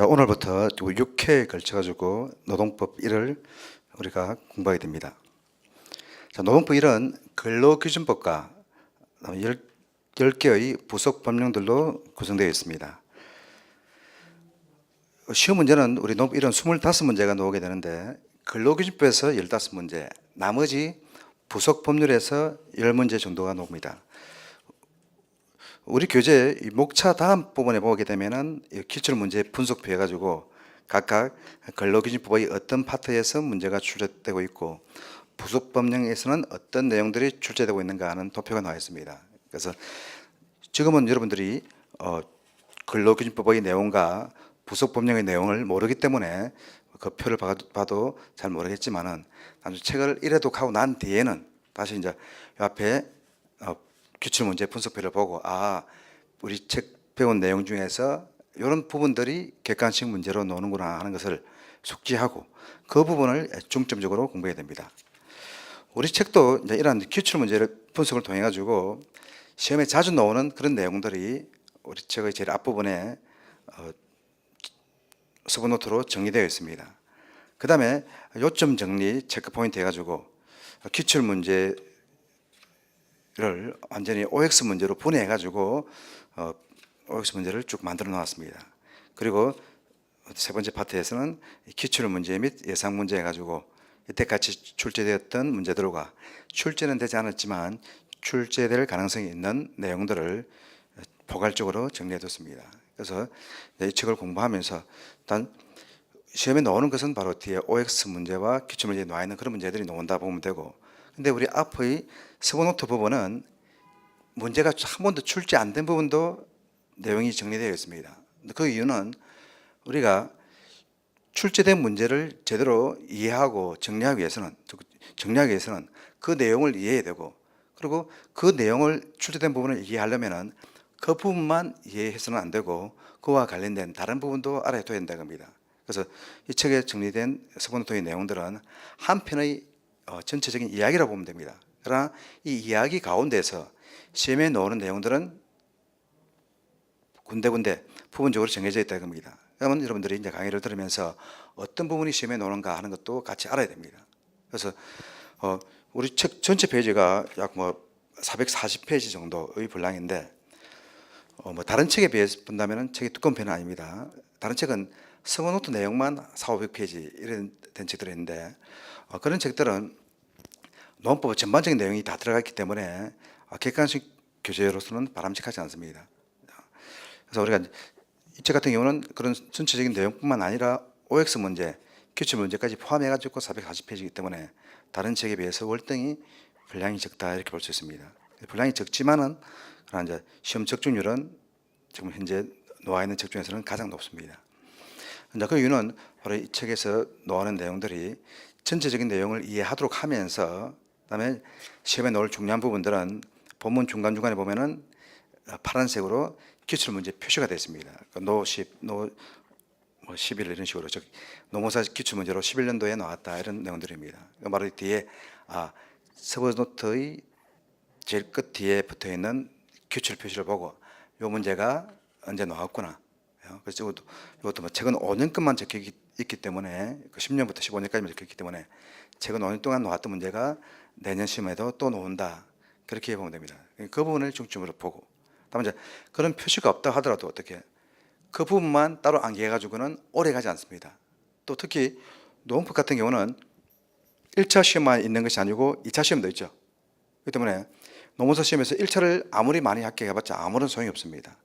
자, 오늘부터 6회에 걸쳐가지고 노동법 1을 우리가 공부하게 됩니다. 자, 노동법 1은 근로기준법과 10개의 부속 법령들로 구성되어 있습니다. 시험 문제는 우리 노동법 1은 25문제가 나오게 되는데 근로기준법에서 15문제, 나머지 부속 법률에서 10문제 정도가 나옵니다. 우리 교재 목차 다음 부분에 보게 되면은 기출문제 분석표 해가지고 각각 근로기준법의 어떤 파트에서 문제가 출제되고 있고 부속 법령에서는 어떤 내용들이 출제되고 있는가 하는 도표가 나와 있습니다. 그래서 지금은 여러분들이 근로기준법의 내용과 부속 법령의 내용을 모르기 때문에 그 표를 봐도 잘 모르겠지만은 나중에 책을 일회독하고 난 뒤에는 다시 이제 이 앞에 기출문제 분석표를 보고 우리 책 배운 내용 중에서 이런 부분들이 객관식 문제로 나오는구나 하는 것을 숙지하고 그 부분을 중점적으로 공부해야 됩니다. 우리 책도 이제 이러한 기출문제를 분석을 통해 가지고 시험에 자주 나오는 그런 내용들이 우리 책의 제일 앞부분에 서브노트로 정리되어 있습니다. 그 다음에 요점 정리 체크 포인트 해가지고 기출문제 를 완전히 OX 문제로 분해해 가지고 OX 문제를 쭉 만들어 놨습니다. 그리고 세 번째 파트에서는 기출 문제 및 예상 문제 해 가지고 이때까지 출제되었던 문제들과 출제는 되지 않았지만 출제될 가능성이 있는 내용들을 포괄적으로 정리해 뒀습니다. 그래서 이 책을 공부하면서 일단 시험에 나오는 것은 바로 뒤에 OX 문제와 기출 문제에 나와 있는 그런 문제들이 나온다 보면 되고, 근데 우리 앞의 서브노트 부분은 문제가 한 번도 출제 안 된 부분도 내용이 정리되어 있습니다. 그 이유는 우리가 출제된 문제를 제대로 이해하고 정리하기 위해서는 그 내용을 이해해야 되고, 그리고 그 내용을 출제된 부분을 이해하려면은 그 부분만 이해해서는 안 되고 그와 관련된 다른 부분도 알아야 된다는 겁니다. 그래서 이 책에 정리된 서브노트의 내용들은 한 편의 전체적인 이야기라고 보면 됩니다. 그러나 이 이야기 가운데서 시험에 나오는 내용들은 군데군데 부분적으로 정해져 있다는 겁니다. 그러면 여러분들이 이제 강의를 들으면서 어떤 부분이 시험에 나오는가 하는 것도 같이 알아야 됩니다. 그래서 우리 책 전체 페이지가 약 440페이지 정도의 분량인데 다른 책에 비해서 본다면 책이 두꺼운 편은 아닙니다. 다른 책은 서브노트 내용만 400~500페이지 이런 된 책들이 있는데 그런 책들은 노동법 전반적인 내용이 다 들어가 있기 때문에 객관식 교재로서는 바람직하지 않습니다. 그래서 우리가 이 책 같은 경우는 그런 전체적인 내용뿐만 아니라 OX 문제, 기출 문제까지 포함해가지고 440페이지이기 때문에 다른 책에 비해서 월등히 분량이 적다 이렇게 볼 수 있습니다. 분량이 적지만은 그러나 이제 시험 적중률은 지금 현재 나와 있는 책 중에서는 가장 높습니다. 그 이유는 바로 이 책에서 나오는 내용들이 전체적인 내용을 이해하도록 하면서, 그다음에 시험에 나올 중요한 부분들은 본문 중간중간에 보면은 파란색으로 기출 문제 표시가 되어 있습니다. 노 11 이런 식으로 노무사 기출 문제로 11년도에 나왔다 이런 내용들입니다. 바로 뒤에 서브노트의 제일 끝 뒤에 붙어 있는 기출 표시를 보고 이 문제가 언제 나왔구나. 그래서 이것도 최근 5년권만 적혀 있기 때문에 10년부터 15년까지만 적혀 있기 때문에 최근 5년 동안 나왔던 문제가 내년 시험에도 또 나온다. 그렇게 보면 됩니다. 그 부분을 중점으로 보고, 다음에 이제 그런 표시가 없다 하더라도 어떻게 그 부분만 따로 암기해가지고는 오래 가지 않습니다. 또 특히 노동법 같은 경우는 1차 시험만 있는 것이 아니고 2차 시험도 있죠. 그렇기 때문에 노무사 시험에서 1차를 아무리 많이 합격해봤자 아무런 소용이 없습니다.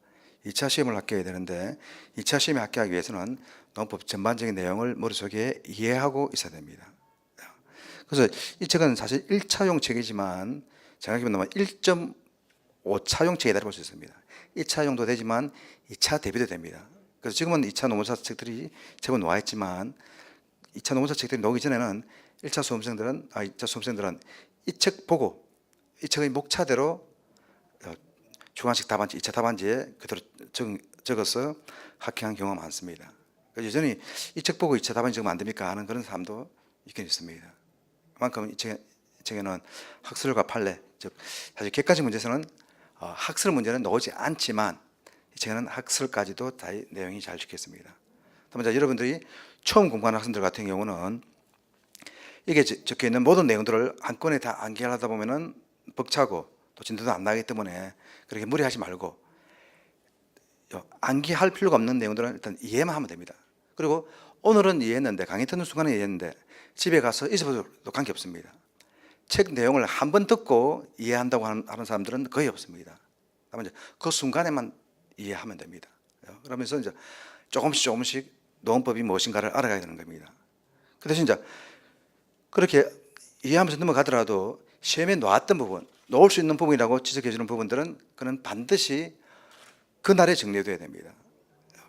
2차 시험을 합격해야 되는데 2차 시험에 합격하기 위해서는 노동법 전반적인 내용을 머릿속에 이해하고 있어야 됩니다. 그래서 이 책은 사실 1차용 책이지만 생각해보면 1.5차용 책이다 볼 수 있습니다. 1차용도 되지만 2차 대비도 됩니다. 그래서 지금은 2차 노무사 책들이 제법 나와 있지만 2차 노무사 책들이 나오기 전에는 2차 수험생들은 이 책 보고 이 책의 목차대로 주관식 답안지, 2차 답안지에 그대로 적어서 합격한 경우가 많습니다. 여전히 이 책 보고 2차 답안지 적으면 안 됩니까 하는 그런 사람도 있긴 있습니다. 그만큼 이 책에는 학술과 판례, 즉 사실 객관식 문제에서는 학술 문제는 나오지 않지만 이 책에는 학술까지도 다 내용이 잘 적혀 있습니다. 그다음에 이제 여러분들이 처음 공부하는 학생들 같은 경우는 이게 적혀 있는 모든 내용들을 한꺼번에 다 암기하다 보면은 벅차고 또 진도도 안 나기 때문에 그렇게 무리하지 말고 암기할 필요가 없는 내용들은 일단 이해만 하면 됩니다. 그리고 오늘은 이해했는데, 강의 듣는 순간에 이해했는데 집에 가서 잊어버려도 관계없습니다. 책 내용을 한 번 듣고 이해한다고 하는 사람들은 거의 없습니다. 다만 이제 그 순간에만 이해하면 됩니다. 그러면서 이제 조금씩 노원법이 무엇인가를 알아가야 되는 겁니다. 그 대신 이제 그렇게 이해하면서 넘어가더라도 시험에 놓았던 부분, 놓을 수 있는 부분이라고 지적해 주는 부분들은 그는 반드시 그날에 정리해둬야 됩니다.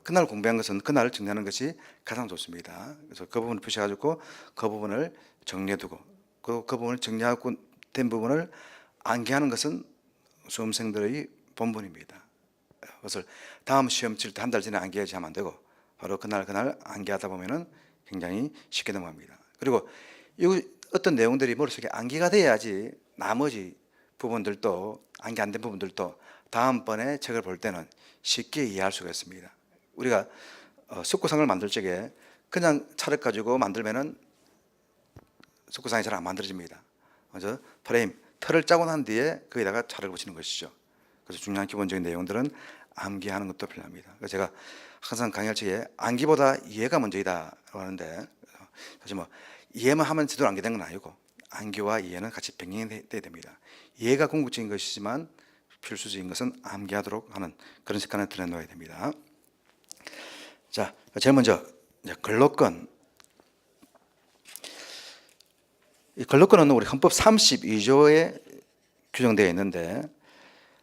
그날 공부한 것은 그날 정리하는 것이 가장 좋습니다. 그래서 그 부분을 표시해가지고 그 부분을 정리해두고 그 부분을 정리하고 된 부분을 암기하는 것은 수험생들의 본분입니다. 그것을 다음 시험 칠 때 한 달 전에 암기하지 하면 안 되고 바로 그날 암기하다 보면은 굉장히 쉽게 넘어갑니다. 그리고 이 어떤 내용들이 머릿속에 암기가 돼야지 나머지 부분들도, 암기 안 된 부분들도 다음번에 책을 볼 때는 쉽게 이해할 수가 있습니다. 우리가 숙고상을 만들 적에 그냥 차를 가지고 만들면은 숙고상이 잘 안 만들어집니다. 먼저 프레임, 틀을 짜고 난 뒤에 거기다가 차를 붙이는 것이죠. 그래서 중요한 기본적인 내용들은 암기하는 것도 필요합니다. 그래서 제가 항상 강의할 적에 암기보다 이해가 먼저이다라고 하는데, 사실 뭐 이해만 하면 제대로 암기된 건 아니고 암기와 이해는 같이 병행이 돼야 됩니다. 이해가 궁극적인 것이지만 필수적인 것은 암기하도록 하는 그런 습관을 들여놓아야 됩니다. 자, 제일 먼저 이제 근로권. 이 근로권은 우리 헌법 32조에 규정되어 있는데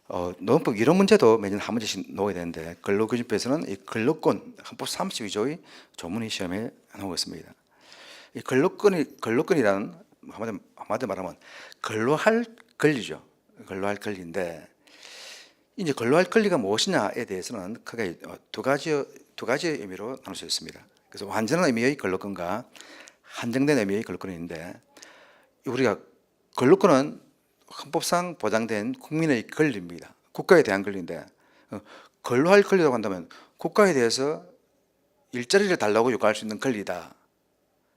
노동법 이론 문제도 매년 한 문제씩 놓아야 되는데 근로기준법에서는 이 근로권 헌법 32조의 조문이 시험에 나오고 있습니다. 이 근로권이라는 한마디로 말하면 근로할 권리죠. 근로할 권리인데 이제 근로할 권리가 무엇이냐에 대해서는 크게 두 가지의 의미로 나눌 수 있습니다. 그래서 완전한 의미의 근로권과 한정된 의미의 근로권이 있는데, 우리가 근로권은 헌법상 보장된 국민의 권리입니다. 국가에 대한 권리인데 근로할 권리라고 한다면 국가에 대해서 일자리를 달라고 요구할 수 있는 권리다.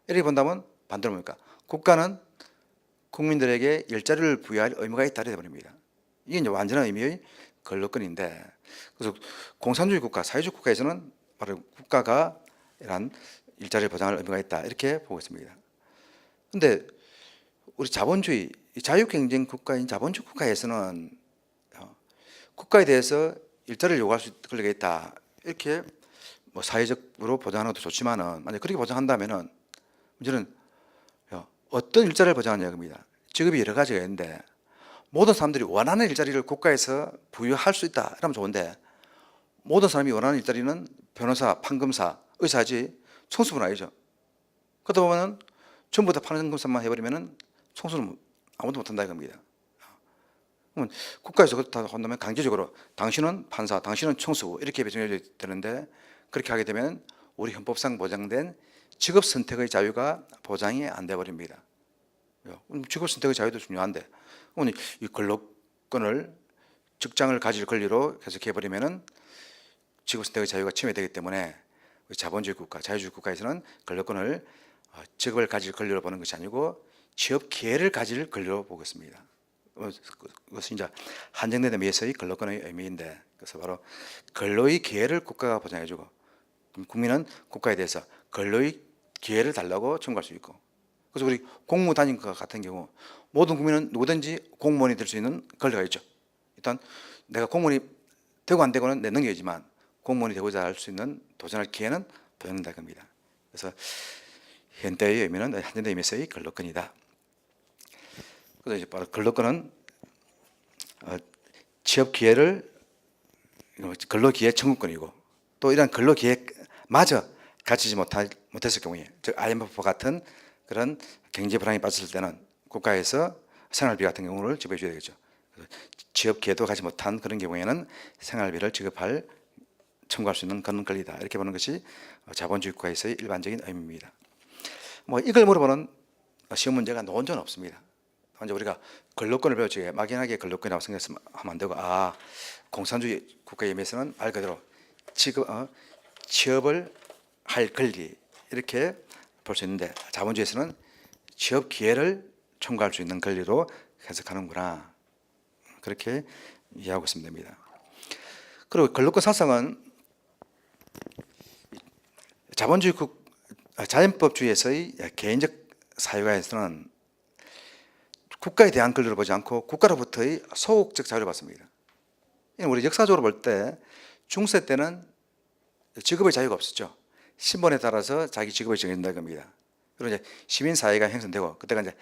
이렇게 본다면 반대로 뭡니까? 국가는 국민들에게 일자리를 부여할 의무가 있다 이렇게 되버립니다. 이게 이제 완전한 의미의 근로권인데, 그래서 공산주의 국가, 사회주의 국가에서는 바로 국가가 이런 일자리를 보장할 의무가 있다 이렇게 보고 있습니다. 그런데 우리 자본주의, 자유경쟁 국가인 자본주의 국가에서는 국가에 대해서 일자리를 요구할 수 있는 권리가 있다 이렇게 뭐 사회적으로 보장하는 것도 좋지만은 만약 그렇게 보장한다면은 문제는 어떤 일자리를 보장하냐 겁니다. 직업이 여러 가지가 있는데 모든 사람들이 원하는 일자리를 국가에서 부여할 수 있다 이러면 좋은데, 모든 사람이 원하는 일자리는 변호사, 판검사, 의사지 총수는 아니죠. 그러다 보면은 전부 다 판검사만 해버리면은 총수는 아무도 못한다 이겁니다. 그러면 국가에서 그렇다 한다면 강제적으로 당신은 판사, 당신은 총수 이렇게 배정해야 되는데, 그렇게 하게 되면 우리 헌법상 보장된 직업 선택의 자유가 보장이 안 돼 버립니다. 직업 선택의 자유도 중요한데 이 근로권을 직장을 가질 권리로 계속해 버리면은 직업 선택의 자유가 침해되기 때문에 자본주의 국가, 자유주의 국가에서는 근로권을 직업을 가질 권리로 보는 것이 아니고 취업 기회를 가질 권리로 보고 있습니다. 그것은 이제 한정된 의미에서의 근로권의 의미인데, 그래서 바로 근로의 기회를 국가가 보장해주고 국민은 국가에 대해서 근로의 기회를 달라고 청구할 수 있고, 그래서 우리 공무 다닌 것 같은 경우 모든 국민은 누구든지 공무원이 될 수 있는 권리가 있죠. 일단 내가 공무원이 되고 안 되고는 내 능력이지만 공무원이 되고자 할 수 있는 도전할 기회는 보장된다 겁니다. 그래서 현대의 의미는 한정된 의미에서의 근로권이다. 그래서 이제 바로 근로권은 취업 기회를 근로기회 청구권이고, 또 이런 근로기회마저 갖추지 못했을 경우에, 즉 IMF 같은 그런 경제 불황에 빠졌을 때는 국가에서 생활비 같은 경우를 지급해 줘야 되겠죠. 취업 기회도 가지 못한 그런 경우에는 생활비를 청구할 수 있는 그런 권리다 이렇게 보는 것이 자본주의 국가에서의 일반적인 의미입니다. 뭐 이걸 물어보는 시험 문제가 나온 적은 없습니다. 먼저 우리가 근로권을 배울 적에 막연하게 근로권이라고 생각하면 안 되고, 공산주의 국가의 의미에서는 말 그대로 취업을 할 권리 이렇게 볼 수 있는데 자본주의에서는 취업 기회를 총괄할 수 있는 권리로 해석하는구나 그렇게 이해하고 있으면 됩니다. 그리고 권력권 사상은 자연법주의에서의 개인적 사유가에서는 국가에 대한 권리를 보지 않고 국가로부터의 소극적 자유를 받습니다. 우리 역사적으로 볼 때 중세 때는 직업의 자유가 없었죠. 신분에 따라서 자기 직업이 정해진다는 겁니다. 그리고 이제 시민 사회가 형성되고 그때가 이제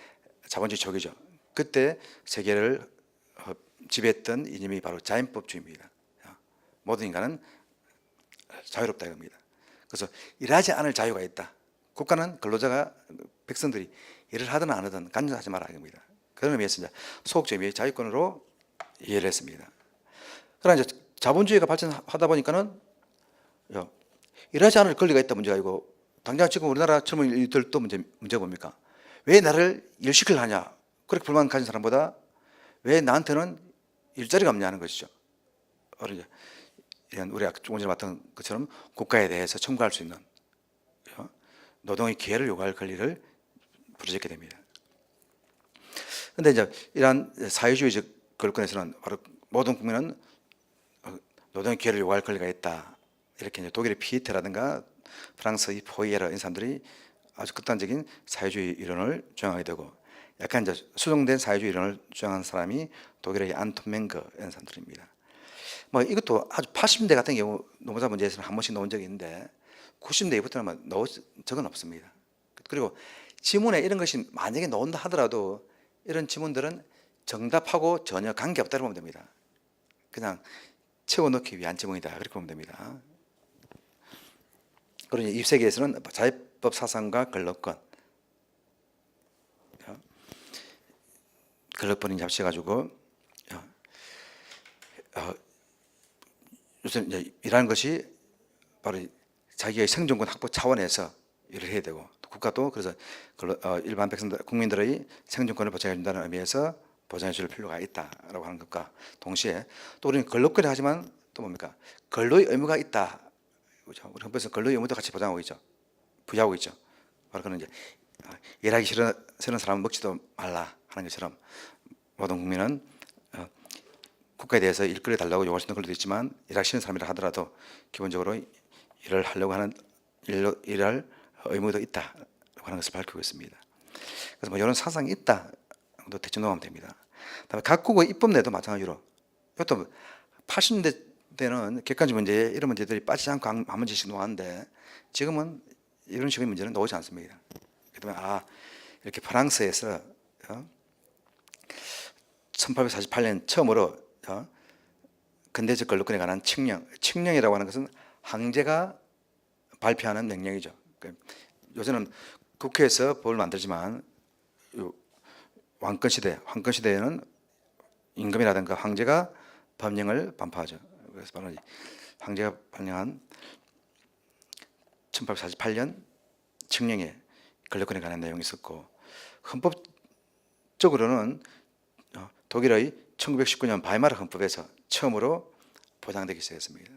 자본주의 초기죠. 그때 세계를 지배했던 이념이 바로 자연법주의입니다. 모든 인간은 자유롭다 이겁니다. 그래서 일하지 않을 자유가 있다. 국가는 근로자가 백성들이 일을 하든 안 하든 간섭하지 마라 이겁니다. 그런 의미에서 이제 소극적인 자유권으로 이해를 했습니다. 그러나 이제 자본주의가 발전하다 보니까는 일하지 않을 권리가 있다 문제가 아니고 당장 지금 우리나라 젊은이들도 문제가 뭡니까? 왜 나를 일시키려 하냐? 그렇게 불만 가진 사람보다 왜 나한테는 일자리가 없냐 하는 것이죠. 우리 아까 조금 전에 봤던 것처럼 국가에 대해서 청구할 수 있는 노동의 기회를 요구할 권리를 부르짖게 됩니다. 그런데 이제 이러한 사회주의적 권력권에서는 바로 모든 국민은 노동의 기회를 요구할 권리가 있다. 이렇게 이제 독일의 피에테라든가 프랑스의 포이에르 이런 사람들이 아주 극단적인 사회주의 이론을 주장하게 되고 약간 이제 수정된 사회주의 이론을 주장한 사람이 독일의 안톤 맹거 이런 사람들입니다. 뭐 이것도 아주 80년대 같은 경우 노무사 문제에서는 한 번씩 나온 적이 있는데 90년대 이후부터는 나온 적은 없습니다. 그리고 지문에 이런 것이 만약에 나온다 하더라도 이런 지문들은 정답하고 전혀 관계없다고 보면 됩니다. 그냥 채워넣기 위한 지문이다 그렇게 보면 됩니다. 그리고 20세기에서는 자유법 사상과 권력권이 합쳐가지고 요즘 이제 일하는 것이 바로 자기의 생존권 확보 차원에서 일을 해야 되고 국가도 그래서 일반 백성들 국민들의 생존권을 보장해 준다는 의미에서 보장해 줄 필요가 있다라고 하는 것과 동시에 또 우리는 권력권이 하지만 또 뭡니까? 근로의 의무가 있다. 그렇죠? 우리 헌법에서 근로의 의무도 같이 보장하고 있죠. 부여하고 있죠. 바로 그는 이제 일하기 싫은 사람은 먹지도 말라 하는 것처럼 모든 국민은 국가에 대해서 일거리 달라고 요구할 수 있는 권리도 있지만 일하기 싫은 사람이라 하더라도 기본적으로 일을 하려고 하는 일할 의무도 있다고 하는 것을 밝히고 있습니다. 그래서 뭐 이런 사상이 있다 도 대충 넘어가면 됩니다. 그다음에 각국의 입법내도 마찬가지로 이것도 80년대 때는 객관적 문제 이런 문제들이 빠지지 않고 한 문제씩 나왔는데 지금은 이런 식의 문제는 나오지 않습니다. 그다음에 이렇게 프랑스에서 1848년 처음으로 근대적 권력권에 관한 칙령이라고 하는 것은 황제가 발표하는 명령이죠. 요새는 국회에서 법을 만들지만 왕권 시대에는 임금이라든가 황제가 법령을颁布하죠. 그래서 바로 황제가 발령한 1848년 칙령에 권력권에 관한 내용이 있었고 헌법적으로는 독일의 1919년 바이마르 헌법에서 처음으로 보장되기 시작했습니다.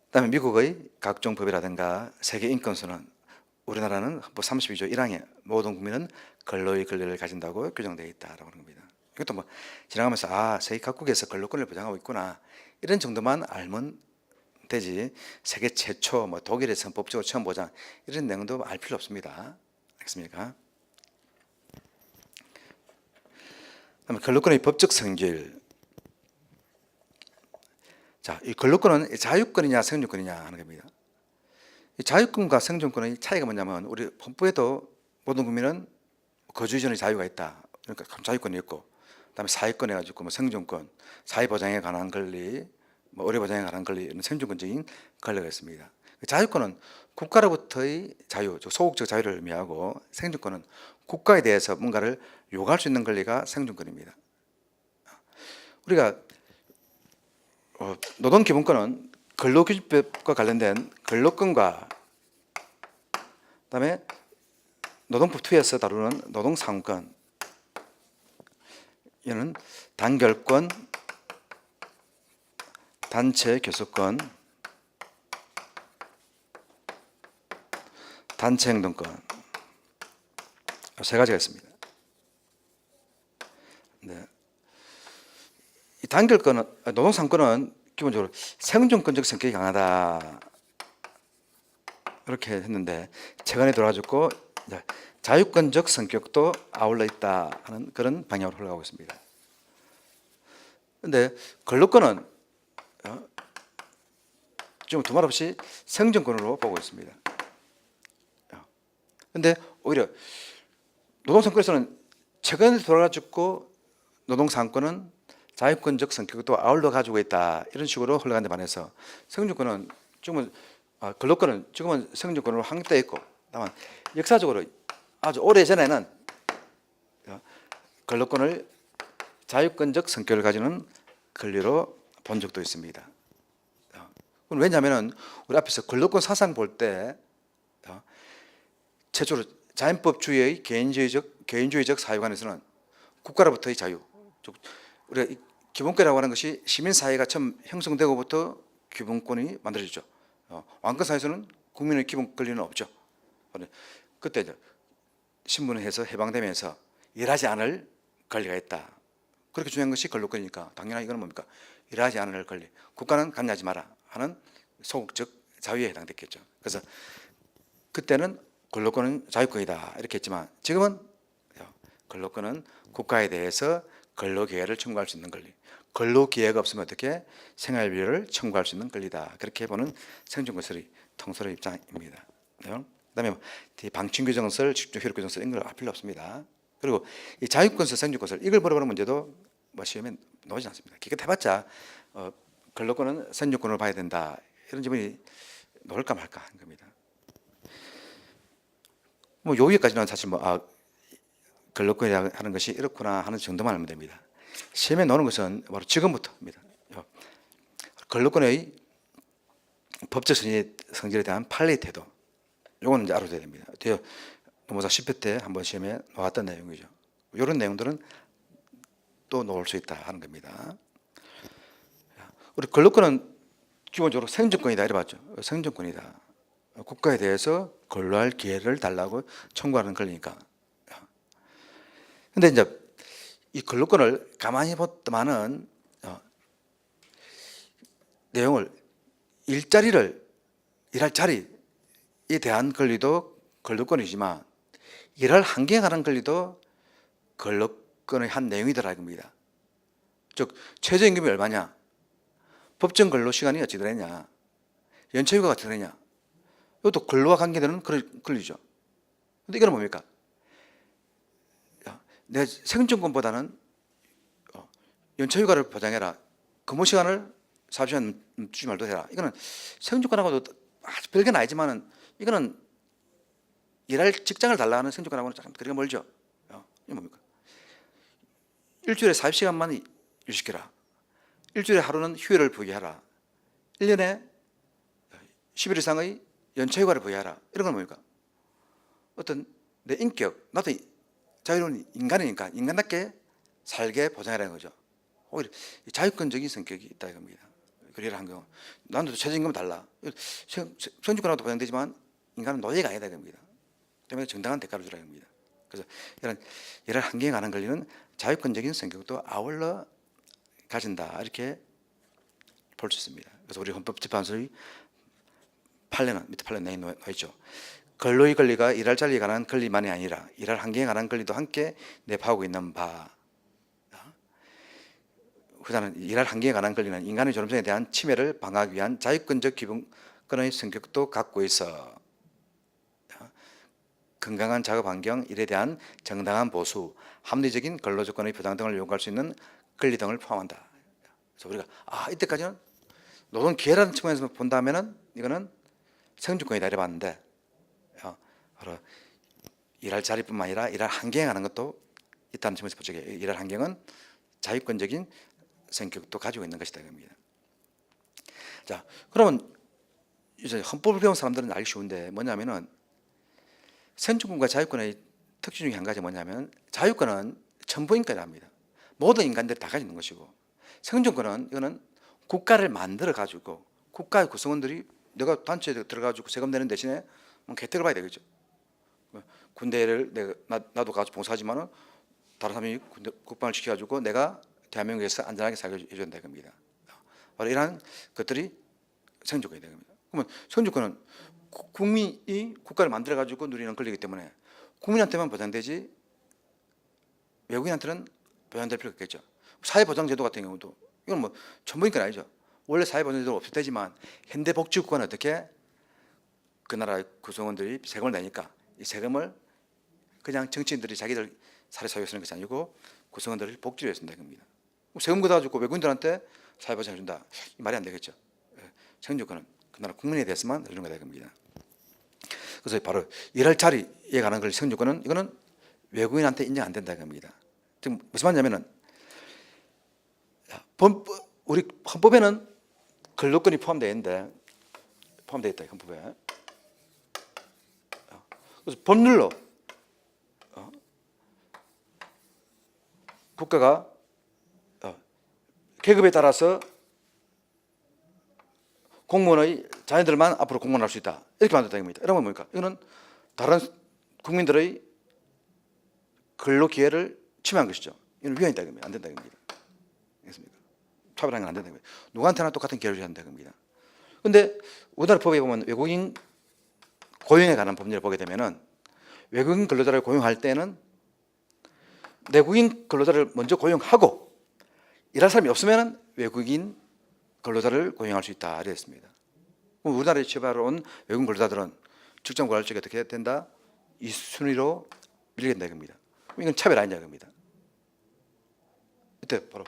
그다음에 미국의 각종 법이라든가 세계 인권선언, 우리나라는 헌법 32조 1항에 모든 국민은 근로의 권리를 가진다고 규정되어 있다라고 하는 겁니다. 이것도 뭐 지나가면서 세계 각국에서 근로권을 보장하고 있구나 이런 정도만 알면 되지 세계 최초 뭐 독일에서 법적으로 처음 보장 이런 내용도 알 필요 없습니다. 알겠습니까? 그다음에 근로권의 법적 성질. 자, 이 근로권은 자유권이냐 생존권이냐 하는 겁니다. 이 자유권과 생존권의 차이가 뭐냐면 우리 헌법에도 모든 국민은 거주 전의 자유가 있다. 그러니까 자유권이 있고, 그다음에 사회권 해가지고 뭐 생존권, 사회 보장에 관한 권리, 뭐 의료 보장에 관한 권리, 이런 생존권적인 권리가 있습니다. 자유권은 국가로부터의 자유, 즉 소극적 자유를 의미하고 생존권은 국가에 대해서 뭔가를 요구할 수 있는 권리가 생존권입니다. 우리가 노동기본권은 근로기준법과 관련된 근로권과 그다음에 노동법 2에서 다루는 노동상권, 이는 단결권, 단체 교섭권, 단체 행동권 세 가지가 있습니다. 네. 이 단결권은 노동상권은 기본적으로 생존권적 성격이 강하다 이렇게 했는데 최근에 들어와졌고 자유권적 성격도 아울러 있다 하는 그런 방향으로 흘러가고 있습니다. 그런데 근로권은 좀 두말 없이 생존권으로 보고 있습니다. 그런데 오히려 노동상권에서는 최근에 돌아가지고 노동상권은 자유권적 성격도 아울러 가지고 있다 이런 식으로 흘러가는 데 반해서 생존권은 지금은 근로권은 지금은 생존권으로 확립되어 있고 다만 역사적으로 아주 오래전에는 근로권을 자유권적 성격을 가지는 권리로 본 적도 있습니다. 왜냐하면 우리 앞에서 근로권 사상 볼 때 최초로 자연법주의의 개인주의적 사회관에서는 국가로부터의 자유, 우리가 기본권이라고 하는 것이 시민사회가 처음 형성되고부터 기본권이 만들어졌죠. 왕권사회에서는 국민의 기본 권리는 없죠. 그때 이제 신분에서 해방되면서 일하지 않을 권리가 있다. 그렇게 중요한 것이 근로권이니까 당연히 이건 뭡니까? 일하지 않을 권리. 국가는 관여하지 마라 하는 소극적 자유에 해당됐겠죠. 그래서 그때는 근로권은 자유권이다 이렇게 했지만 지금은 근로권은 국가에 대해서 근로기회를 청구할 수 있는 권리. 근로기회가 없으면 어떻게 생활비를 청구할 수 있는 권리다. 그렇게 보는 생존권설이 통설의 입장입니다. 그다음에 방침규정설, 직접효력규정설 이런 걸 알 필요 없습니다. 그리고 이 자유권설, 생존권설 이걸 물어보는 문제도 뭐 시험에 나오지 않습니다. 기껏 해봤자 근로권은 생존권으로 봐야 된다 이런 지문이 나올까 말까 하는 겁니다. 뭐 여기까지는 사실 근로권이라고 하는 것이 이렇구나 하는 정도만 알면 됩니다. 시험에 나오는 것은 바로 지금부터입니다. 근로권의 법적 성질에 대한 판례 태도 이거는 이제 알아둬야 됩니다. 노무사 10회 때 한번 시험에 나왔던 내용이죠. 이런 내용들은 또 나올 수 있다 하는 겁니다. 우리 근로권은 기본적으로 생존권이다 이래 봤죠. 생존권이다. 국가에 대해서 근로할 기회를 달라고 청구하는 권리니까. 근데 이제 이 근로권을 가만히 보더만은 내용을 일할 자리에 대한 권리도 근로권이지만 일할 환경에 관한 권리도 근로권의 한 내용이더라 이겁니다. 즉 최저임금이 얼마냐, 법정 근로 시간이 어찌 되느냐, 연체휴가가 어떻게 되느냐, 이것도 근로와 관계되는 권리죠. 근데 이거는 뭡니까? 내 생존권보다는 연체휴가를 보장해라, 근무 시간을 4시간 주지 말도 해라. 이거는 생존권하고도 아주 별개는 아니지만은 이거는 일할 직장을 달라 하는 생존권하고는 조금 거리가 멀죠. 이게 뭡니까? 일주일에 40시간만 일시켜라. 일주일에 하루는 휴일을 부여하라. 1년에 10일 이상의 연체휴가를 부여하라. 이런 건 뭡니까? 어떤 내 인격, 나도 자유로운 인간이니까 인간답게 살게 보장하라는 거죠. 오히려 자유권적인 성격이 있다 이겁니다. 그래라 한 경우 나도 최저임금 달라. 생존권하고도 보장되지만 인간은 노예가 아니다 이겁니다. 때문에 정당한 대가를 주라 이겁니다. 그래서 이런 일할 환경에 관한 권리는 자유권적인 성격도 아울러 가진다 이렇게 볼 수 있습니다. 그래서 우리 헌법재판소의 판례는 밑에 판례 내에 놓여 있죠. 근로의 권리가 일할 자리에 관한 권리만이 아니라 일할 환경에 관한 권리도 함께 내포하고 있는 바. 그다음에 일할 환경에 관한 권리는 인간의 존엄성에 대한 침해를 방어하기 위한 자유권적 기본권의 성격도 갖고 있어 건강한 작업 환경, 일에 대한 정당한 보수, 합리적인 근로 조건의 보장 등을 요구할 수 있는 권리 등을 포함한다. 그래서 우리가 이때까지는 노동 기회라는 측면에서 본다면은 이거는 생존권이다 이래 봤는데 바로 일할 자리뿐만 아니라 일할 환경에 관한 것도 있다는 측면에서 보죠. 일할 환경은 자유권적인 성격도 가지고 있는 것이다 이겁니다. 자, 그러면 이제 헌법을 배운 사람들은 알기 쉬운데 뭐냐면은 생존권과 자유권의 특징 중에 한 가지 뭐냐면 자유권은 천부인권이랍니다. 모든 인간들이 다 가지고 있는 것이고 생존권은 이거는 국가를 만들어 가지고 국가의 구성원들이 내가 단체에 들어가지고 세금 내는 대신에 뭐 혜택을 봐야 되겠죠. 군대를 나도 가서 봉사하지만은 다른 사람이 국방을 지켜가지고 내가 대한민국에서 안전하게 살게 해줘야 된다 겁니다. 바로 이러한 것들이 생존권이 되는 겁니다. 그러면 생존권은 국민이 국가를 만들어 가지고 누리는 권리이기 때문에 국민한테만 보장되지 외국인한테는 보장될 필요가 없겠죠. 사회보장제도 같은 경우도 이건 뭐 전부인 건 아니죠. 원래 사회보장제도가 없을 때지만 현대복지국가는 어떻게 그 나라 구성원들이 세금을 내니까 이 세금을 그냥 정치인들이 자기들 사회사회에 쓰는 것이 아니고 구성원들을 복지를 위해 쓴다는 겁니다. 세금 걷어가지고 외국인들한테 사회보장을 준다. 이 말이 안 되겠죠. 생존권은 그 나라 국민에 대해서만 이런 거다 겁니다. 그래서 바로 일할 자리에 관한 걸 생존권은 이거는 외국인한테 인정 안 된다는 겁니다. 지금 무슨 말이냐면은 우리 헌법에는 근로권이 포함되어 있는데 포함되어 있다 헌법에. 그래서 법률로 국가가 계급에 따라서 공무원의 자녀들만 앞으로 공무원할 수 있다 이렇게 만들었다는 겁니다. 이런 건 뭡니까? 이거는 다른 국민들의 근로 기회를 침해한 것이죠. 이건 위헌이 있다는 겁니다. 안 된다는 겁니다. 알겠습니까? 차별하는 건 안 된다는 겁니다. 누구한테나 똑같은 기회를 줘야 한다는 겁니다. 그런데 우리나라 법에 보면 외국인 고용에 관한 법률을 보게 되면은 외국인 근로자를 고용할 때는 내국인 근로자를 먼저 고용하고 일할 사람이 없으면 외국인 근로자를 고용할 수 있다 이렇게 했습니다. 그럼 우리나라에 취업하러 온 외국인 근로자들은 직장 구할 적에 어떻게 된다? 이 순위로 밀리게 된다 겁니다. 이건 차별 아니냐 겁니다. 이때 바로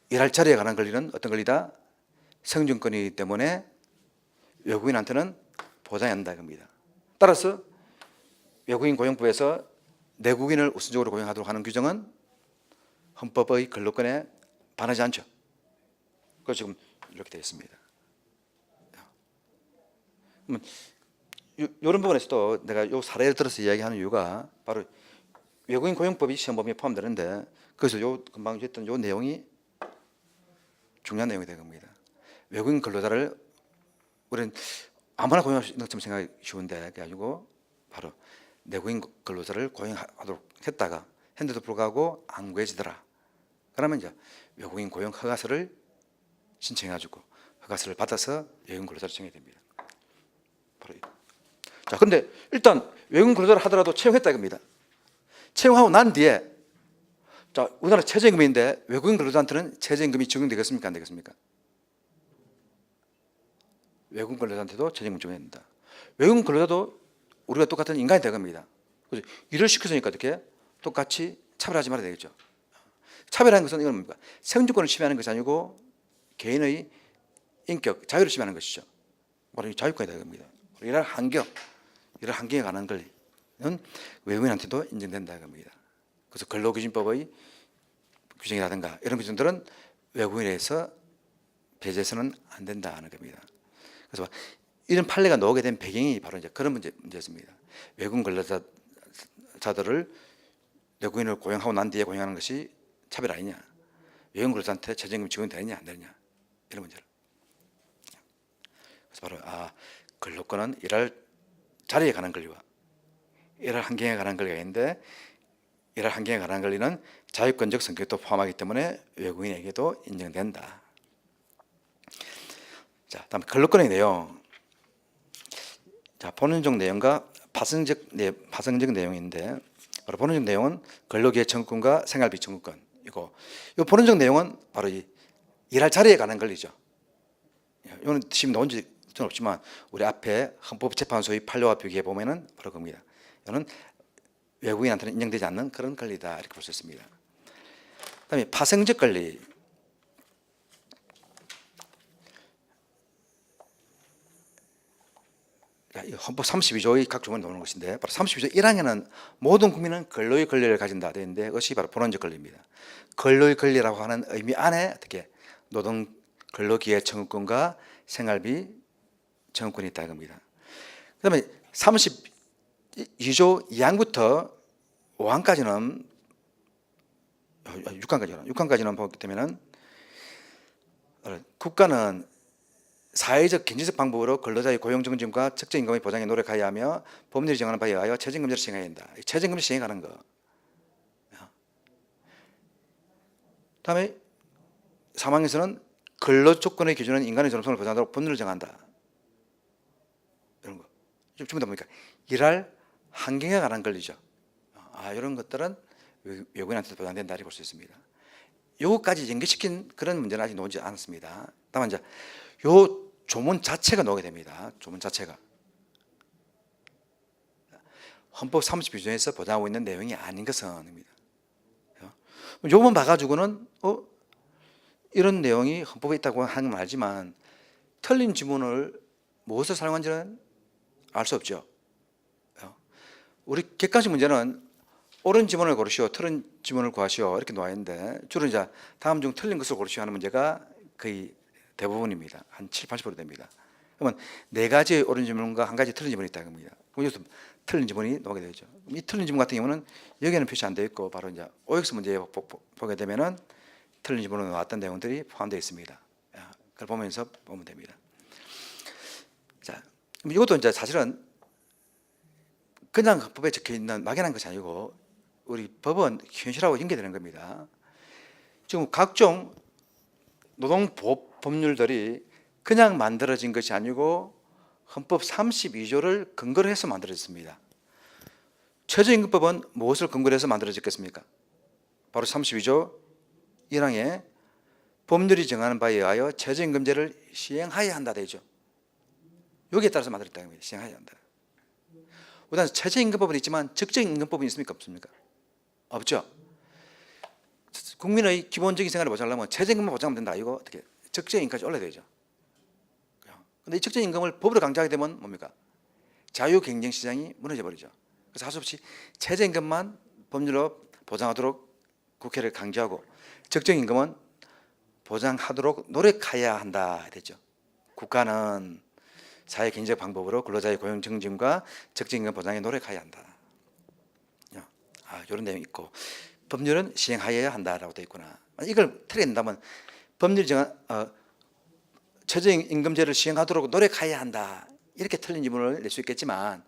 일할 자리에 관한 권리는 어떤 권리다? 생존권이기 때문에 외국인한테는 보장이 안 된다 겁니다. 따라서 외국인 고용법에서 내국인을 우선적으로 고용하도록 하는 규정은 헌법의 근로권에 반하지 않죠. 그래서 지금 이렇게 되어 있습니다. 이런 부분에서도 내가 이 사례를 들어서 이야기하는 이유가 바로 외국인 고용법이 시험 범위에 포함되는데 그래서 요 금방 했던 요 내용이 중요한 내용이 된 겁니다. 외국인 근로자를 우리는 아무나 고용할 수 있는 것처럼 생각하기 쉬운데 그래가지고 바로 내국인 근로자를 고용하도록 했다가 했는데도 불구하고 안 구해지더라. 그러면 이제 외국인 고용 허가서를 신청해가지고 허가서를 받아서 외국인 근로자를 정해야 됩니다. 바로 자, 근데 일단 외국인 근로자를 하더라도 채용했다 이겁니다. 채용하고 난 뒤에 자, 우리나라 최저임금인데 외국인 근로자한테는 최저임금이 적용되겠습니까? 안 되겠습니까? 외국인 근로자한테도 최저임금 적용해야 된다. 외국인 근로자도 우리가 똑같은 인간이 되겁니다. 그래서 일을 시켜주니까 어떻게 똑같이 차별하지 말아야 되겠죠. 차별하는 것은 이건 뭡니까? 생존권을 침해하는 것이 아니고 개인의 인격, 자유를 침해하는 것이죠. 바로 이 자유권이 되겁니다. 일할 환경, 일할 환경에 관한 권리는 외국인한테도 인정된다 겁니다. 그래서 근로기준법의 규정이라든가 이런 규정들은 외국인에서 배제해서는 안 된다는 겁니다. 그래서 이런 판례가 나오게 된 배경이 바로 이제 그런 문제였습니다. 외국인 근로자들을 외국인을 고용하고 난 뒤에 고용하는 것이 차별 아니냐? 외국인 근로자한테 최저임금 지원이 되느냐 안 되느냐 이런 문제를. 그래서 바로 근로권은 일할 자리에 관한 권리와 일할 환경에 관한 권리가 있는데 일할 환경에 관한 권리는 자유권적 성격도 포함하기 때문에 외국인에게도 인정된다. 자, 다음 근로권의 내용. 자, 본원적 내용과 파생적 내용인데 바로 본원적 내용은 근로기회 청구권과 생활비 청구권. 이 본원적 내용은 바로 이 일할 자리에 관한 권리죠. 이거는 지금 나온 적은 없지만 우리 앞에 헌법재판소의 판례와 비교해 보면은 바로 그겁니다. 이거는 외국인한테는 인정되지 않는 그런 권리다 이렇게 볼 수 있습니다. 그다음에 파생적 권리. 헌법 32조의 각 조문에 나오는 것인데 바로 32조 1항에는 모든 국민은 근로의 권리를 가진다 되어 있는데 그것이 바로 본원적 권리입니다. 근로의 권리라고 하는 의미 안에 어떻게 노동 근로기회 청구권과 생활비 청구권이 있다 이겁니다. 그다음에 32조 2항부터 5항까지는 6항까지는 보게 되면은 국가는 사회적 경제적 방법으로 근로자의 고용정진과 적정임금의 보장에 노력하여야 하며 법률이 정하는 바에 의하여 최저임금제를 시행해야 한다. 최저임금을 시행하는 거. 다음에 3항에서는 근로조건의 기준은 인간의 존엄성을 보장하도록 법률을 정한다. 이런 거. 전부 다 보니까 일할 환경에 관한 권리죠. 이런 것들은 외국인한테 보장된다 이렇게 볼 수 있습니다. 요거까지 연계시킨 그런 문제는 아직 나오지 않았습니다. 다만 이제 요 조문 자체가 나오게 됩니다. 조문 자체가 헌법 32조에서 보장하고 있는 내용이 아닌 것은입니다. 요것만 봐가지고는 이런 내용이 헌법에 있다고 하는 건 알지만 틀린 지문을 무엇을 사용한지는 알 수 없죠. 우리 객관식 문제는 옳은 지문을 고르시오, 틀린 지문을 구하시오 이렇게 나와 있는데 주로 이제 다음 중 틀린 것을 고르시오 하는 문제가 거의 대부분입니다. 한 7, 80% 됩니다. 그러면 4가지 옳은 지문과 1가지 틀린 지문이 있다는 겁니다. 여기서 틀린 지문이 나오게 되죠. 이 틀린 지문 같은 경우는 여기에는 표시 안 되어 있고 바로 이제 OX 문제에 보게 되면은 틀린 지문으로 나왔던 내용들이 포함되어 있습니다. 그걸 보면서 보면 됩니다. 자, 이것도 이제 사실은 그냥 헌법에 적혀 있는 막연한 것이 아니고 우리 법은 현실하고 연계되는 겁니다. 지금 각종 노동보호 법률들이 그냥 만들어진 것이 아니고 헌법 32조를 근거로 해서 만들어졌습니다. 최저임금법은 무엇을 근거로 해서 만들어졌겠습니까? 바로 32조 1항에 법률이 정하는 바에 의하여 최저임금제를 시행하여야 한다 되죠. 여기에 따라서 만들었다는 겁니다. 시행하여야 한다. 우선 최저임금법은 있지만 적정임금법은 있습니까? 없습니까? 없죠. 국민의 기본적인 생활을 보장하려면 최저임금만 보장하면 된다. 이거 어떻게 적정임금까지 올려야 되죠. 그런데 이 적정임금을 법으로 강조하게 되면 뭡니까? 자유경쟁시장이 무너져 버리죠. 그래서 할 수 없이 최저임금만 법률로 보장하도록 국회를 강조하고 적정임금은 보장하도록 노력해야 한다 됐죠. 국가는 사회 경제적 방법으로 근로자의 고용 증진과 적정임금 보장에 노력해야 한다. 이런 내용이 있고 법률은 시행하여야 한다라고 되어 있구나. 이걸 틀어낸다면 법률이 정한 최저임금제를 시행하도록 노력해야 한다. 이렇게 틀린 지문을 낼 수 있겠지만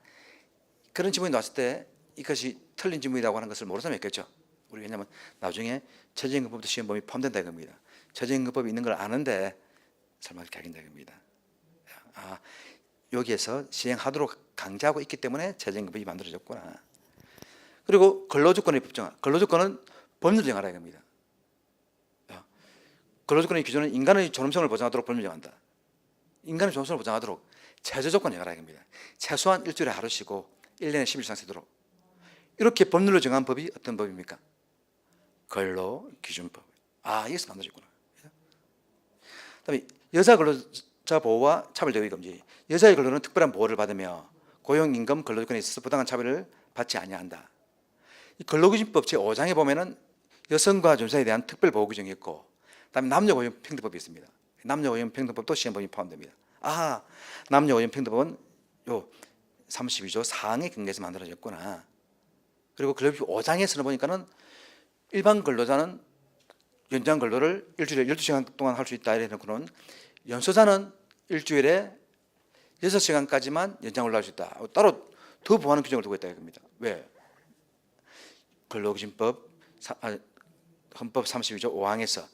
그런 지문이 나왔을 때 이것이 틀린 지문이라고 하는 것을 모르는 사람이 있겠죠. 우리 왜냐하면 나중에 최저임금법도 시행범위 포함된다 이겁니다. 최저임금법이 있는 걸 아는데 설마 이렇게 하긴다 이겁니다. 여기에서 시행하도록 강조하고 있기 때문에 최저임금법이 만들어졌구나. 그리고 근로조건의 법정화. 근로조건은 법률 정하라 이겁니다. 근로조건의 기준은 인간의 존엄성을 보장하도록 법률 정한다. 인간의 존엄성을 보장하도록 최저조건 정하라 이겁니다. 최소한 일주일에 하루 쉬고 1년에 10일 이상 쉬도록. 이렇게 법률로 정한 법이 어떤 법입니까? 근로기준법. 여기서 만들어졌구나. 그다음에 여자 근로자 보호와 차별대우 금지. 여자의 근로는 특별한 보호를 받으며 고용임금 근로조건에 있어서 부당한 차별을 받지 아니한다. 이 근로기준법 제5장에 보면은 여성과 전사에 대한 특별보호 규정이 있고 그다음에 남녀고용평등법이 있습니다. 남녀고용평등법도 시행범위 포함됩니다. 남녀고용평등법은 요 32조 4항에 근거해서 만들어졌구나. 그리고 근로기준법 5장에서는 보니까는 일반 근로자는 연장 근로를 일주일에 12시간 동안 할 수 있다 이래놓고는 연소자는 일주일에 6시간까지만 연장 근로할 수 있다. 따로 더 보완하는 규정을 두고 있다 이겁니다. 왜? 근로기준법 헌법 32조 5항에서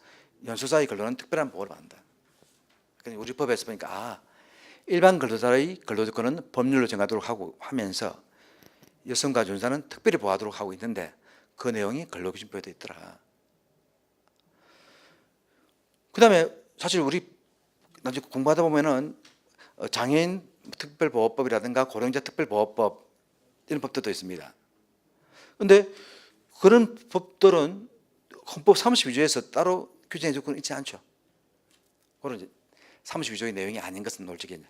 연소자의 근로는 특별한 보호를 받는다. 그러니까 우리 법에서 보니까 일반 근로자의 근로조건은 법률로 정하도록 하고 하면서 여성과 전사는 특별히 보호하도록 하고 있는데 그 내용이 근로기준법에 되어 있더라. 그 다음에 사실 우리 나중에 공부하다 보면은 장애인 특별보호법이라든가 고령자 특별보호법 이런 법들도 있습니다. 그런데 그런 법들은 헌법 32조에서 따로 규정해 줄 있지 않죠. 그런 이제 32조의 내용이 아닌 것은 솔직히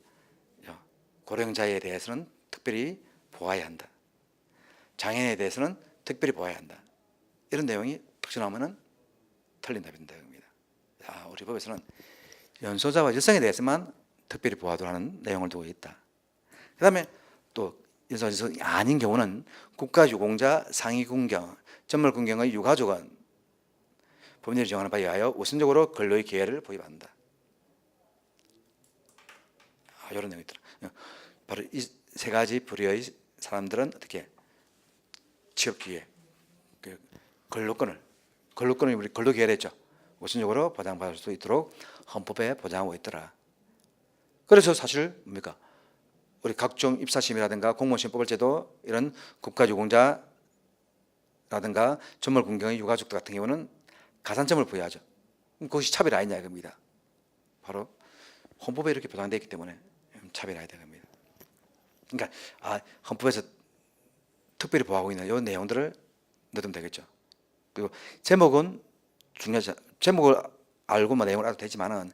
고령자에 대해서는 특별히 보호해야 한다. 장애인에 대해서는 특별히 보호해야 한다. 이런 내용이 툭 나오면은 틀린 답입니다. 우리 법에서는 연소자와 여성에 대해서만 특별히 보호하도록 하는 내용을 두고 있다. 그 다음에 또 연소자 아닌 경우는 국가유공자, 상위군경, 전몰군경의 유가족은 법률이 정하는 바에 의하여 우선적으로 근로의 기회를 보입한다. 이런 내용이 있더라. 바로 이 세 가지 부류의 사람들은 어떻게 취업기회, 근로권을 우리 근로기회랬죠. 우선적으로 보장받을 수 있도록 헌법에 보장하고 있더라. 그래서 사실 뭡니까? 우리 각종 입사시험이라든가 공무원 시험법을 제도 이런 국가유공자라든가 전몰군경의 유가족들 같은 경우는 가산점을 부여하죠. 그럼 그것이 차별 아니냐 이겁니다. 바로 헌법에 이렇게 보장되어 있기 때문에 차별 아니다 이겁니다. 그러니까 헌법에서 특별히 보호하고 있는 이 내용들을 넣으면 되겠죠. 그리고 제목은 중요하지. 제목을 알고 내용을 알아도 되지만은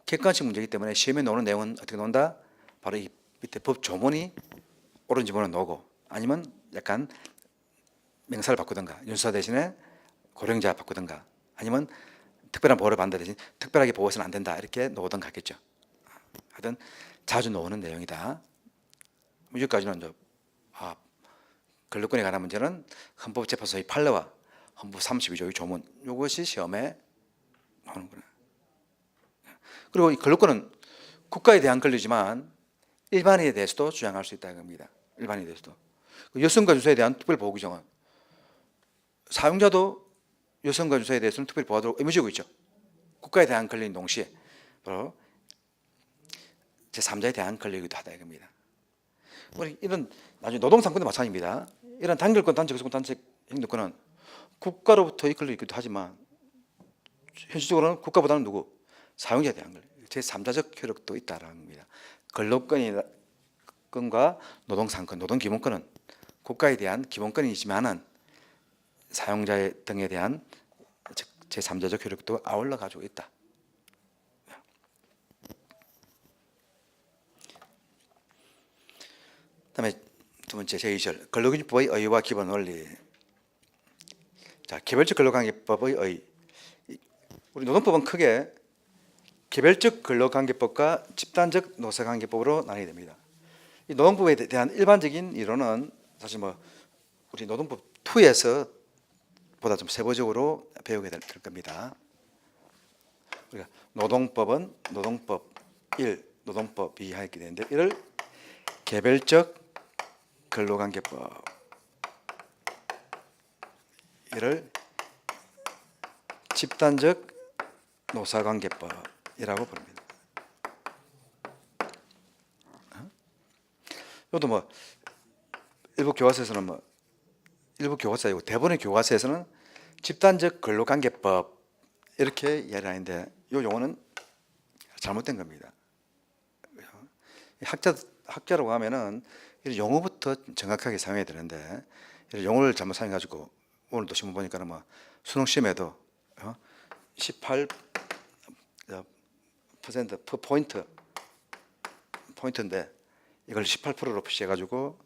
객관식 문제이기 때문에 시험에 나오는 내용은 어떻게 나온다? 바로 이 밑에 법 조문이 옳은지 모르는 노고, 아니면 약간 명사를 바꾸든가 윤수사 대신에 고령자 바꾸든가, 아니면 특별한 보호를 받는다 대신 특별하게 보호해서는 안 된다 이렇게 놓든가 하겠죠. 하여튼 자주 나오는 내용이다. 여기까지는 이제 근로권에 관한 문제는 헌법재판소의 판례와 헌법 32조의 조문, 이것이 시험에 나오는구나. 그리고 이 근로권은 국가에 대한 권리지만 일반인에 대해서도 주장할 수 있다는 겁니다. 일반인에 대해서도. 여성과 유소에 대한 특별 보호 규정은 사용자도 여성과 유소에 대해서는 특별 보호하도록 의무지고 있죠. 국가에 대한 권리인 동시에 바로 제3자에 대한 권리이기도 하다 이겁니다. 우리 이런 나중에 노동상권도 마찬가지입니다. 이런 단결권, 단체 구성권, 단체 행동권은 국가로부터의 권리이기도 하지만 현실적으로는 국가보다는 누구? 사용자에 대한 권리, 제3자적 효력도 있다는 겁니다. 근로권과 노동상권, 노동기본권은 국가에 대한 기본권이지만은 사용자 등에 대한 제3자적 효력도 아울러 가지고 있다. 그다음에 두 번째 제2절 근로기준법의 의의와 기본 원리. 자, 개별적 근로관계법의 의의. 우리 노동법은 크게 개별적 근로관계법과 집단적 노사관계법으로 나뉘게 됩니다. 이 노동법에 대한 일반적인 이론은 사실 우리 노동법 2에서 보다 좀 세부적으로 배우게 될 겁니다. 우리가 노동법은 노동법 1, 노동법 2 하게 되는데 이를 개별적 근로관계법, 이를 집단적 노사관계법이라고 부릅니다. 이것도 일부 교과서에서는 일부 교과서이고 대부분의 교과서에서는 집단적 근로관계법 이렇게 이야기를 하는데 이 용어는 잘못된 겁니다. 학자라고 하면은 용어부터 정확하게 사용해야 되는데 용어를 잘못 사용해가지고 오늘도 신문 보니까는 수능 시험에도 18% 포인트인데 이걸 18%로 표시해가지고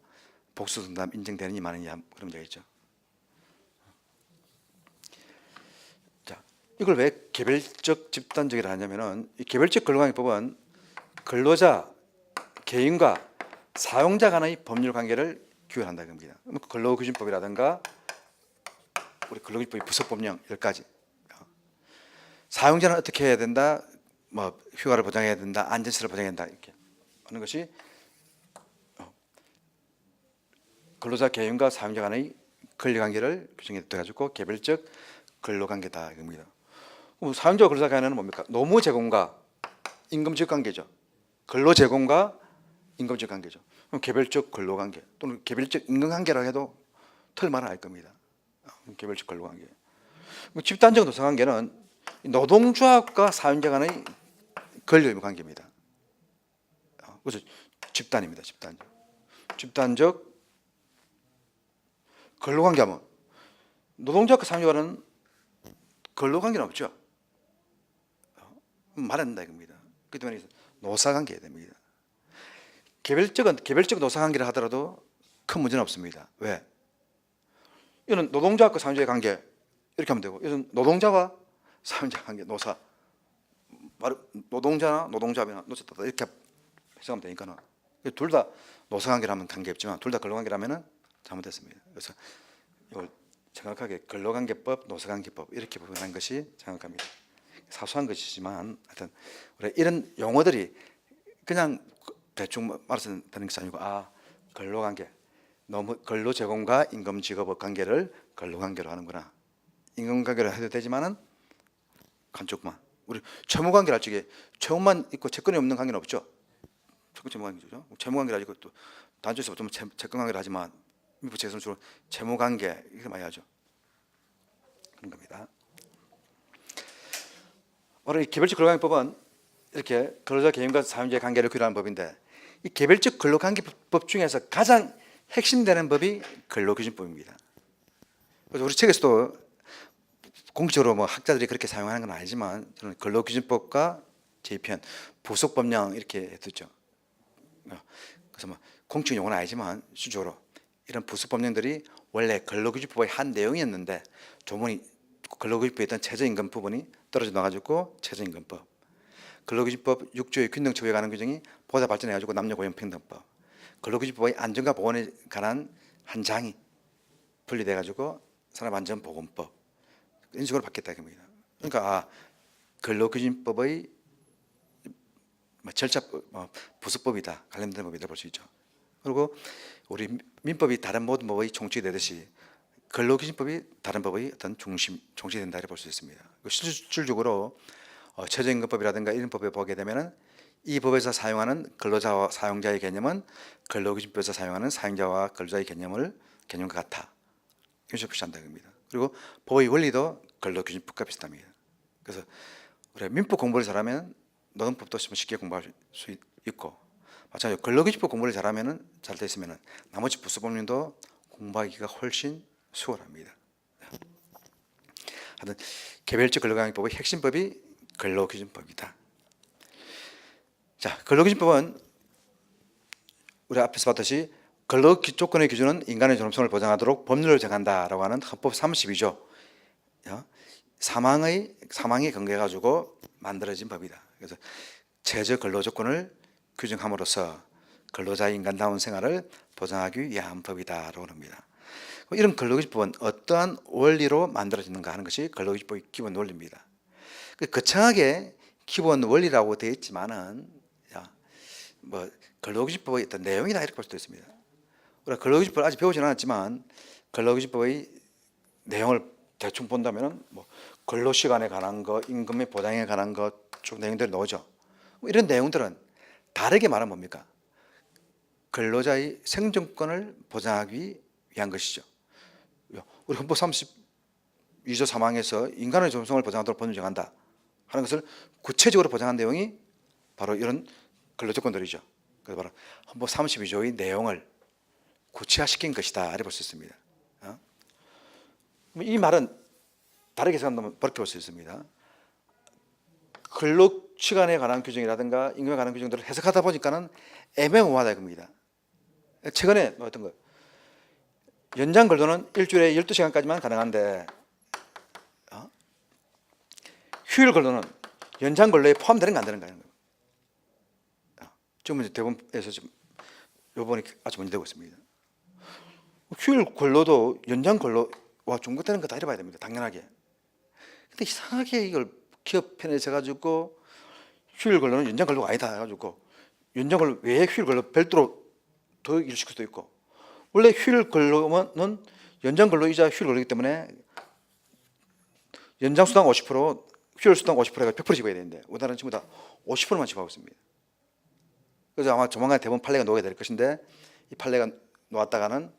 복수 등답 인정되느냐 마느냐 그런 문제가 있죠. 자, 이걸 왜 개별적 집단적이라 하냐면은 이 개별적 근로관계법은 근로자 개인과 사용자 간의 법률 관계를 규율한다는 겁니다. 근로기준법이라든가 우리 근로기준법의 부속법령 10가지. 사용자는 어떻게 해야 된다, 휴가를 보장해야 된다, 안전시설을 보장해야 된다 이렇게 하는 것이 근로자 개인과 사용자 간의 권리관계를 규정해 가지고 개별적 근로관계다 이겁니다. 사용자와 근로자 간에는 뭡니까? 노무 제공과 임금적 관계죠. 근로 제공과 임금적 관계죠. 그럼 개별적 근로관계 또는 개별적 임금관계라고 해도 틀말 안 할 겁니다. 개별적 근로관계. 집단적 노사관계는 노동조합과 사용자 간의 권리 의무 관계입니다. 그래서 집단입니다. 집단적 근로관계하면 노동조합과 사용자 간은 근로관계는 없죠. 말 안 된다 이겁니다. 그렇기 때문에 노사관계가 됩니다. 개별적 노사관계를 하더라도 큰 문제는 없습니다. 왜? 이거는 노동자와 사용자의 관계 이렇게 하면 되고, 이건 노동자와 사용자 관계, 노사, 노동자나 노동자나 노사 이렇게 해석하면 되니까는 둘 다 노사관계라면 관계없지만 둘 다 근로관계라면은 잘못됐습니다. 그래서 이걸 정확하게 근로관계법, 노사관계법 이렇게 구분한 것이 정확합니다. 사소한 것이지만 하여튼 이런 용어들이 그냥 대충 말해서 되는 것이 아니고 근로관계, 너무 근로제공과 임금직업의 관계를 근로관계로 하는구나. 임금관계로 해도 되지만은 간쪽만 우리 채무관계를 할 적에 채무만 있고 채권이 없는 관계는 없죠. 채무관계죠. 채무관계를 가지고 또 단조에서 보통 채권관계를 하지만 민법체에서는 주로 채무관계 이렇게 많이 하죠. 그런 겁니다. 바로 이 개별적 근로관계법은 이렇게 근로자 개인과 사용자의 관계를 규율하는 법인데, 이 개별적 근로관계법 중에서 가장 핵심되는 법이 근로기준법입니다. 그래서 우리 책에서도 공식적으로 뭐 학자들이 그렇게 사용하는 건 아니지만 저는 근로기준법과 제2편 부속법령 이렇게 해두죠. 그래서 뭐 공식 용어는 아니지만 실질적으로 이런 부속법령들이 원래 근로기준법의 한 내용이었는데 조문이 근로기준법에 있던 최저임금 부분이 떨어져 나가지고 최저임금법, 근로기준법 6조의 균등처우에 관한 규정이 보다 발전해가지고 남녀고용평등법, 근로기준법의 안전과 보건에 관한 한 장이 분리돼가지고 산업안전보건법 이런 식으로 바뀌었다 겁니다. 그러니까 근로기준법의 절차 부수법이다, 관련된 법이다 볼 수 있죠. 그리고 우리 민법이 다른 모든 법의 총칙이 되듯이 근로기준법이 다른 법의 어떤 총칙이 된다 볼 수 있습니다. 실질적으로 최저임금법이라든가 이런 법에 보게 되면은 이 법에서 사용하는 근로자와 사용자의 개념은 근로기준법에서 사용하는 사용자와 근로자의 개념과 같아. 이런 식으로 표시한다 겁니다. 그리고 법의 원리도 근로기준법과 비슷합니다. 그래서 우리가 민법 공부를 잘하면 노동법도 쉽게 공부할 수 있고, 마찬가지로 근로기준법 공부를 잘하면은 잘 돼 있으면은 나머지 부수법령도 공부하기가 훨씬 수월합니다. 하여튼 개별적 근로관계법의 핵심법이 근로기준법이다. 자, 근로기준법은 우리 앞에서 봤듯이 근로 조건의 기준은 인간의 존엄성을 보장하도록 법률을 정한다라고 하는 헌법 32조 사망에 근거해 가지고 만들어진 법이다. 그래서 최저 근로 조건을 규정함으로써 근로자의 인간다운 생활을 보장하기 위한 법이다라고 합니다. 이런 근로기준법은 어떠한 원리로 만들어지는가 하는 것이 근로기준법의 기본 원리입니다. 거창하게 기본 원리라고 되어 있지만은 뭐 근로기준법의 어떤 내용이다 이렇게 볼 수도 있습니다. 우리가 근로기준법을 아직 배우지는 않았지만 근로기준법의 내용을 대충 본다면은 뭐 근로시간에 관한 거, 임금의 보장에 관한 것 쭉 내용들이 나오죠. 이런 내용들은 다르게 말하면 뭡니까? 근로자의 생존권을 보장하기 위한 것이죠. 우리 헌법 32조 3항에서 인간의 존엄성을 보장하도록 법률을 정한다 하는 것을 구체적으로 보장한 내용이 바로 이런 근로조건들이죠. 그래서 바로 헌법 32조의 내용을 구체화시킨 것이다 이렇게 볼 수 있습니다. 이 말은 다르게 생각하면 그렇게 볼 수 있습니다. 근로시간에 관한 규정이라든가 임금에 관한 규정들을 해석하다 보니까는 애매모호하다 이겁니다. 최근에 어떤 거 연장 근로는 일주일에 12시간까지만 가능한데 휴일 근로는 연장 근로에 포함되는 거 안 되는가 하는 거예요. 지금 이제 대법원에서 지금 요번에 아주 문제되고 있습니다. 휴일 근로도 연장 근로와 중복되는 거다 이래 봐야 됩니다. 당연하게. 근데 이상하게 이걸 기업 편에서 가지고 휴일 근로는 연장 근로가 아니다 해가지고 연장 근로 외에 휴일 근로 별도로 더 일시킬 수도 있고, 원래 휴일 근로는 연장 근로이자 휴일 근로이기 때문에 연장 수당 50%, 휴일 수당 50%가 100% 지급해야 되는데 우리나라는 전부 다 50%만 지급하고 있습니다. 그래서 아마 조만간 대법원 판례가 나오게 될 것인데, 이 판례가 나왔다가는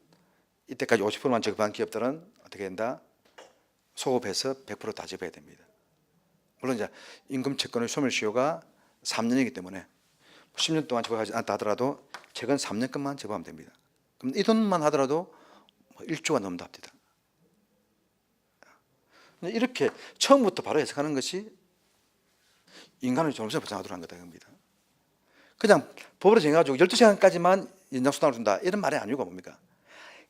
이때까지 50%만 지급한 기업들은 어떻게 된다? 소급해서 100% 다 지급해야 됩니다. 물론 이제 임금 채권의 소멸시효가 3년이기 때문에 10년 동안 지급하지 않다 하더라도 최근 3년간만 지급하면 됩니다. 그럼 이 돈만 하더라도 1조가 넘는다 합니다. 이렇게 처음부터 바로 해석하는 것이 인간의 존엄성을 보장하도록 한 거다 겁니다. 그냥 법으로 정해가지고 12시간까지만 연장수당을 준다 이런 말이 아니고 뭡니까?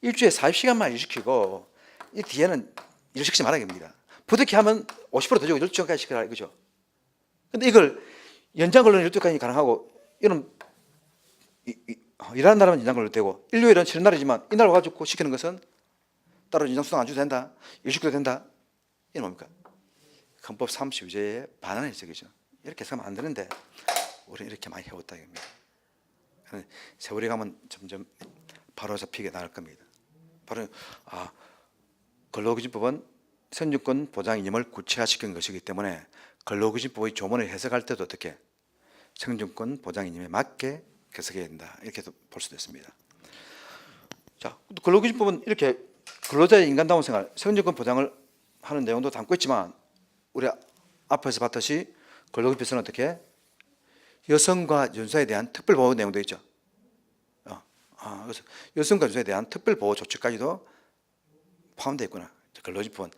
일주일에 40시간만 일시키고 이 뒤에는 일시키지 말아야 됩니다. 부득이 하면 50%더 주고 12시간까지 시키라 이거죠. 근데 이걸 연장 근로는 12시간이 가능하고 이런 일하는 날은 연장 근로 되고 일요일은 쉬는 날이지만 이날 와가지고 시키는 것은 따로 연장수당 안 줘도 된다, 일시켜도 된다, 이게 뭡니까? 헌법 32조의 반환의 해석이죠. 이렇게 해석하면 안 되는데 우리는 이렇게 많이 해왔다 이겁니다. 세월이 가면 점점 바로 잡히게 나갈 겁니다. 바로 근로기준법은 생존권 보장 이념을 구체화시킨 것이기 때문에 근로기준법의 조문을 해석할 때도 어떻게 생존권 보장 이념에 맞게 해석해야 된다, 이렇게 볼 수도 있습니다. 자, 근로기준법은 이렇게 근로자의 인간다운 생활, 생존권 보장을 하는 내용도 담고 있지만 우리 앞에서 봤듯이 근로기준법에서는 어떻게 여성과 윤사에 대한 특별보호 내용도 있죠. 그래서 여성과 윤사에 대한 특별보호 조치까지도 포함되어 있구나. 근로기준법은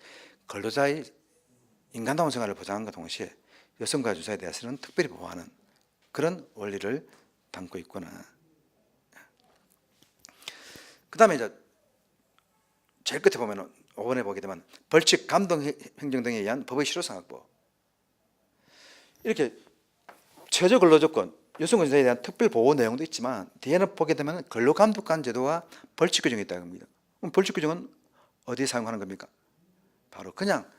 근로자의 인간다운 생활을 보장함과 동시에 여성과 윤사에 대해서는 특별히 보호하는 그런 원리를 담고 있구나. 그 다음에 이제 제일 끝에 보면은 5번에 보게 되면 벌칙, 감독 행정 등에 의한 법의 실효성확보. 이렇게 최저 근로조건, 여성 근로자에 대한 특별 보호 내용도 있지만 뒤에는 보게 되면 근로감독관 제도와 벌칙 규정이 있다고 합니다. 그럼 벌칙 규정은 어디에 사용하는 겁니까? 바로 그냥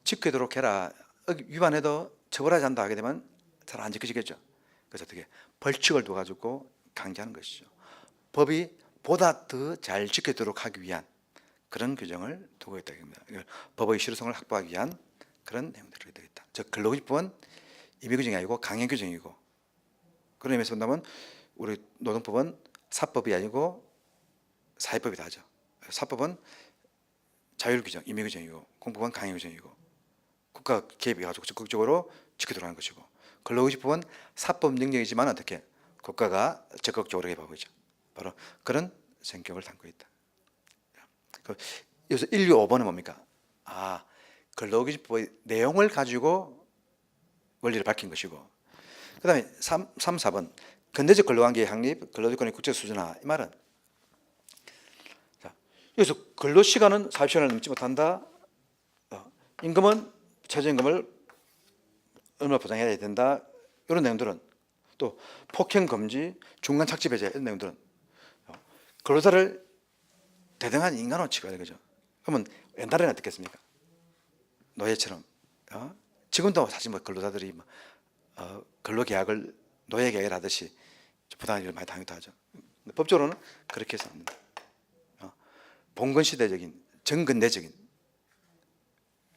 지키도록 해라. 위반해도 처벌하지 않는다 하게 되면 잘 안 지켜지겠죠. 그래서 어떻게 벌칙을 둬가지고 강제하는 것이죠. 법이 보다 더 잘 지키도록 하기 위한 그런 규정을 두고 있다고 합니다. 법의 실효성을 확보하기 위한 그런 내용들이 되어 있다. 즉 근로기준법은 임의 규정이 아니고 강행 규정이고, 그런 의미에서 본다면 우리 노동법은 사법이 아니고 사회법이다 하죠. 사법은 자율 규정, 임의 규정이고, 공법은 강행 규정이고, 국가 개입이 가지고 적극적으로 지키도록 하는 것이고, 근로기준법은 사법 능력이지만 어떻게 국가가 적극적으로 개입하고 있죠. 바로 그런 성격을 담고 있다. 여기서 1, 2, 5번은 뭡니까? 근로기준법의 내용을 가지고 원리를 밝힌 것이고, 그 다음에 3, 4번 근대적 근로관계의 확립, 근로조건의 국제 수준화. 이 말은 여기서 근로시간은 40시간을 넘지 못한다, 임금은 최저임금을 얼마 보장해야 된다, 이런 내용들은, 또 폭행 금지, 중간 착취 배제, 이런 내용들은 근로자를 대등한 인간으로 취급해야 되죠. 그러면 옛날에는 어떻겠습니까? 노예처럼. 지금도 사실 근로자들이 근로계약을 노예계약을 하듯이 부당한 일을 많이 당하기도 하죠. 법적으로는 그렇게 해서 합니다. 봉건시대적인 정근대적인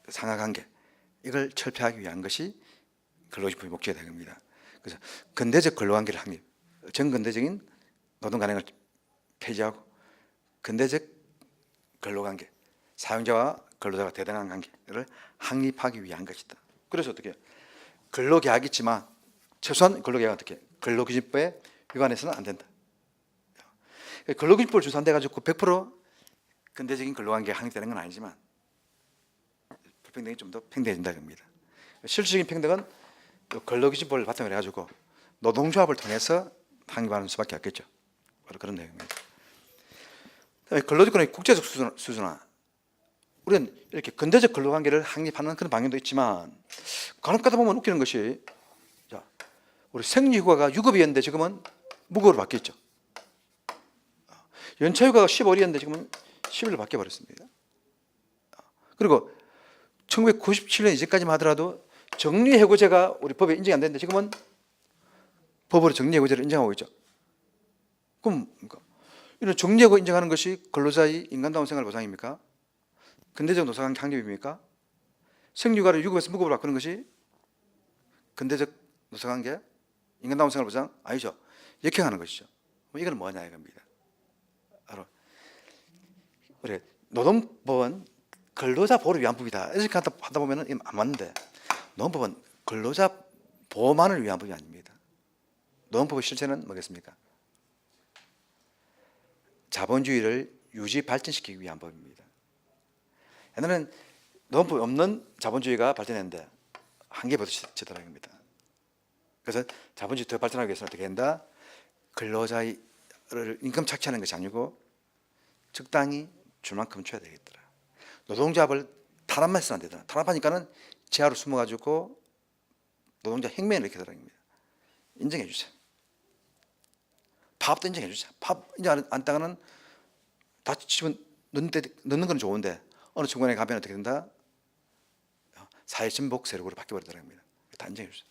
상하관계, 이걸 철폐하기 위한 것이 근로기준법의 목적이 되는 겁니다. 그래서 근대적 근로관계를 확립, 정근대적인 노동관행을 폐지하고 근대적 근로관계, 사용자와 근로자가 대등한 관계를 확립하기 위한 것이다. 그래서 어떻게 근로계약이 있지만 최소한 근로계약은 어떻게 근로기준법에 위반해서는 안 된다. 근로기준법을 준수한데 가지고 100% 근대적인 근로관계가 확립되는 건 아니지만 불평등이 좀 더 팽대해진다는 겁니다. 실질적인 평등은 근로기준법을 바탕으로 해가지고 노동조합을 통해서 확립하는 수밖에 없겠죠. 바로 그런 내용입니다. 근로조건의 국제적 수준화. 우리는 이렇게 근대적 근로관계를 확립하는 그런 방향도 있지만 간혹 가다 보면 웃기는 것이, 우리 생리휴가가 6급이었는데 지금은 무급으로 바뀌었죠. 연차휴가가 15일이었는데 지금은 10일로 바뀌어버렸습니다. 그리고 1997년 이전까지만 하더라도 정리해고제가 우리 법에 인정이 안 되는데 지금은 법으로 정리해고제를 인정하고 있죠. 그럼 이런 정리해고 인정하는 것이 근로자의 인간다운 생활 보장입니까? 근대적 노사관계 확립입니까? 생육아를 6급에서 무급으로 바꾸는 것이 근대적 노사관계, 인간다운 생활 보장 아니죠. 역행하는 것이죠. 이건 뭐냐 이겁니다. 바로 우리 노동법은 근로자 보호를 위한 법이다, 이렇게 하다 보면 안 맞는데, 노동법은 근로자 보호만을 위한 법이 아닙니다. 노동법의 실체는 뭐겠습니까? 자본주의를 유지 발전시키기 위한 법입니다. 옛날에는 노동법이 없는 자본주의가 발전했는데 한계 부딪히더라는 겁니다. 그래서 자본주의 더 발전하기 위해서는 어떻게 한다? 근로자를 임금 착취하는 것이 아니고 적당히 줄 만큼 줘야 되겠더라. 노동조합을 탄압만 해서는 안 되더라. 탄압하니까는 지하로 숨어가지고 노동자 혁명을 일으키더라는 겁니다. 인정해 주세요. 파업도 인정해 주세요. 파업 인정 안 따가는 다 집은 넣는 건 좋은데 어느 순간에 가면 어떻게 된다? 사회전복 세력으로 바뀌어버리더라는 겁니다. 다 인정해 주세요.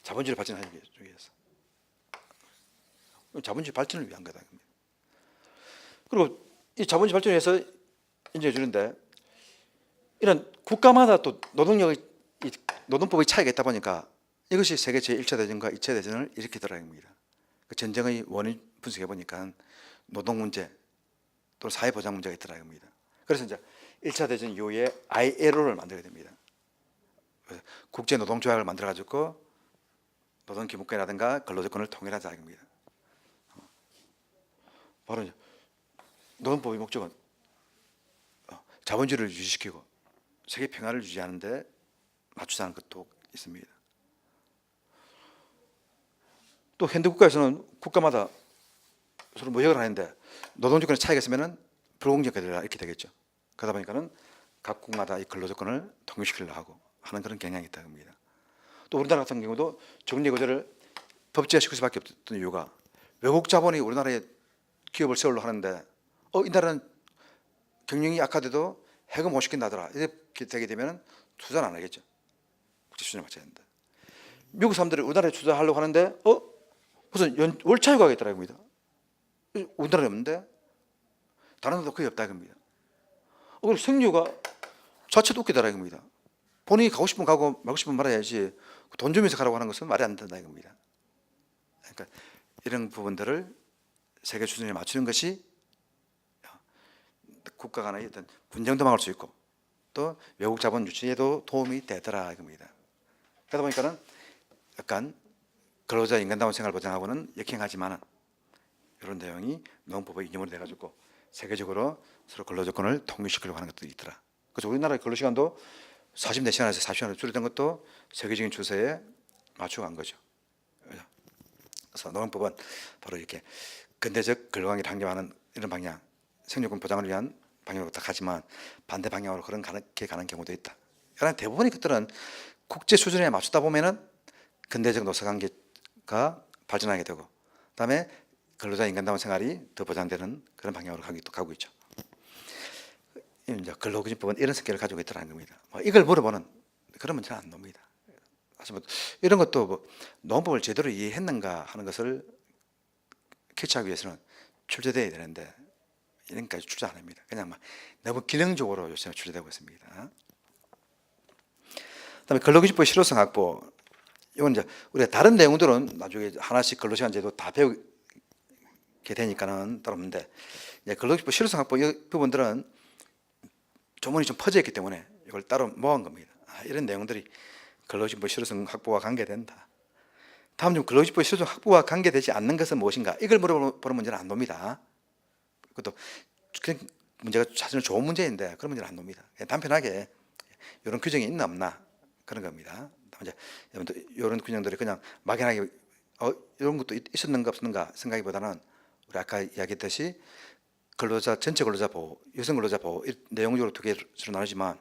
자본주의를 발전하기 위해서. 자본주의 발전을 위한 거다. 그리고 이 자본주의 발전을 위해서 인정해 주는데 이런 국가마다 또 노동법의 차이가 있다 보니까 이것이 세계 제1차 대전과 2차 대전을 일으키더라는 겁니다. 그 전쟁의 원인 분석해 보니까 노동 문제 또 사회 보장 문제가 있더라는 겁니다. 그래서 이제 1차 대전 이후에 ILO를 만들게 됩니다. 국제 노동 조약을 만들어 가지고 노동 기본권이라든가 근로조건을 통일하자 이겁니다. 바로 이제 노동법의 목적은 자본주의를 유지시키고 세계 평화를 유지하는 데 맞추자는 것도 있습니다. 또 현대 국가에서는 국가마다 서로 무역을 하는데 노동조건의 차이가 있으면 불공정하게 되라 이렇게 되겠죠. 그러다 보니까는 각국마다 이 근로조건을 통일시키려고 하고 하는 그런 경향이 있다는 겁니다. 또 우리나라 같은 경우도 정리구조를 법제화시킬 수밖에 없던 이유가 외국 자본이 우리나라에 기업을 세우려고 하는데 이 나라는 경영이 약화돼도 해금 못 시킨다더라 이렇게 되게 되면 투자는 안 하겠죠. 국제 수준에 맞춰야 된다. 미국 사람들이 우리나라에 투자하려고 하는데 무슨 월차휴가 하겠더라는 겁니다. 우리나라에 없는데 다른 나라도 거의 없다 겁니다. 그리고 생리휴가 자체도 웃기더라는 겁니다. 본인이 가고 싶으면 가고 말고 싶으면 말아야지 돈 주면서 가라고 하는 것은 말이 안 된다 이겁니다. 그러니까 이런 부분들을 세계 수준에 맞추는 것이 국가 간의 어떤 분쟁도 막을 수 있고 또 외국 자본 유치에도 도움이 되더라 이겁니다. 그러다 보니까는 약간 근로자 인간다운 생활 보장하고는 역행하지만은 이런 내용이 노동법의 이념으로 돼가지고 세계적으로 서로 근로조건을 통일시키려고 하는 것도 있더라. 그래서 우리나라의 근로시간도 44시간에서 40시간으로 줄였던 것도 세계적인 추세에 맞춰간 거죠. 그래서 노동법은 바로 이렇게 근대적 근로관계를 향유하는 이런 방향, 생존권 보장을 위한 방향으로 딱 하지만 반대 방향으로 그렇게 가는 경우도 있다. 그러나 대부분의 것들은 국제 수준에 맞추다 보면은 근대적 노사관계가 발전하게 되고, 그다음에 근로자 인간다운 생활이 더 보장되는 그런 방향으로 가고 있죠. 이제 근로기준법은 이런 성격을 가지고 있더라는 겁니다. 이걸 물어보는 그런 문제는 안 놉니다. 이런 것도 노동법을 제대로 이해했는가 하는 것을 캐치하기 위해서는 출제돼야 되는데 이런까지 출제 안 합니다. 그냥 너무 기능적으로 요새 출제되고 있습니다. 그다음에 근로기준법 실효성 확보. 이건 이제 우리가 다른 내용들은 나중에 하나씩 근로시간 제도 다 배우게 되니까는 따로없는데 근로기준법 실효성 확보 이 부분들은 조문이 좀 퍼져 있기 때문에 이걸 따로 모은 겁니다. 이런 내용들이 근로기준법 실효성 확보와 관계된다. 다음 중 근로기준법 실효성 확보와 관계되지 않는 것은 무엇인가? 이걸 물어보는 문제는 안 놉니다. 그것도 문제가 사실은 좋은 문제인데 그런 문제는 안 놉니다. 단편하게 이런 규정이 있나 없나 그런 겁니다. 이제 이런 규정들이 그냥 막연하게 이런 것도 있었는가 없었는가 생각보다는 우리 아까 이야기했듯이 근로자 전체 근로자 보호, 여성 근로자 보호 내용적으로 두 개로 나누지만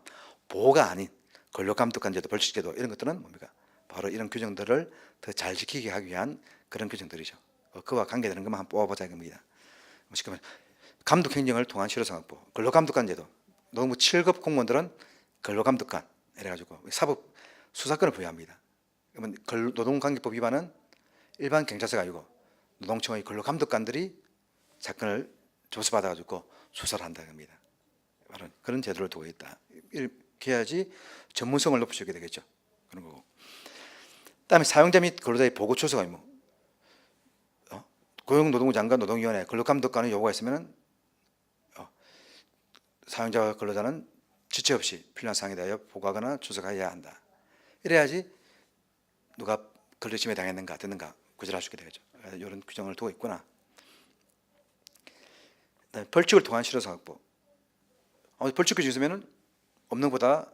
보호가 아닌 근로감독관제도, 벌칙제도 이런 것들은 뭡니까? 바로 이런 규정들을 더 잘 지키게 하기 위한 그런 규정들이죠. 그와 관계되는 것만 한번 뽑아보자 이겁니다. 쉽게 말하면 감독행정을 통한 실효성 확보, 근로감독관제도, 노동부 7급 공무원들은 근로감독관 이래가지고 사법 수사권을 부여합니다. 그러면 노동관계법 위반은 일반 경찰서가 아니고 노동청의 근로감독관들이 사건을 조사받아가지고 수사를 한다는 겁니다. 바로 그런 제도를 두고 있다. 이렇게 해야지 전문성을 높일 수 있게 되겠죠. 그런 거고. 그다음에 사용자 및 근로자의 보고 출석 의무. 고용노동부 장관 노동위원회 근로감독관의 요구가 있으면 사용자와 근로자는 지체 없이 필요한 사항에 대하여 보고하거나 출석해야 한다. 이래야지 누가 근로침해 당했는가 됐는가 구별할 수 있게 되겠죠. 이런 규정을 두고 있구나. 벌칙을 통한 실효성 확보. 벌칙이 있으면 없는 것보다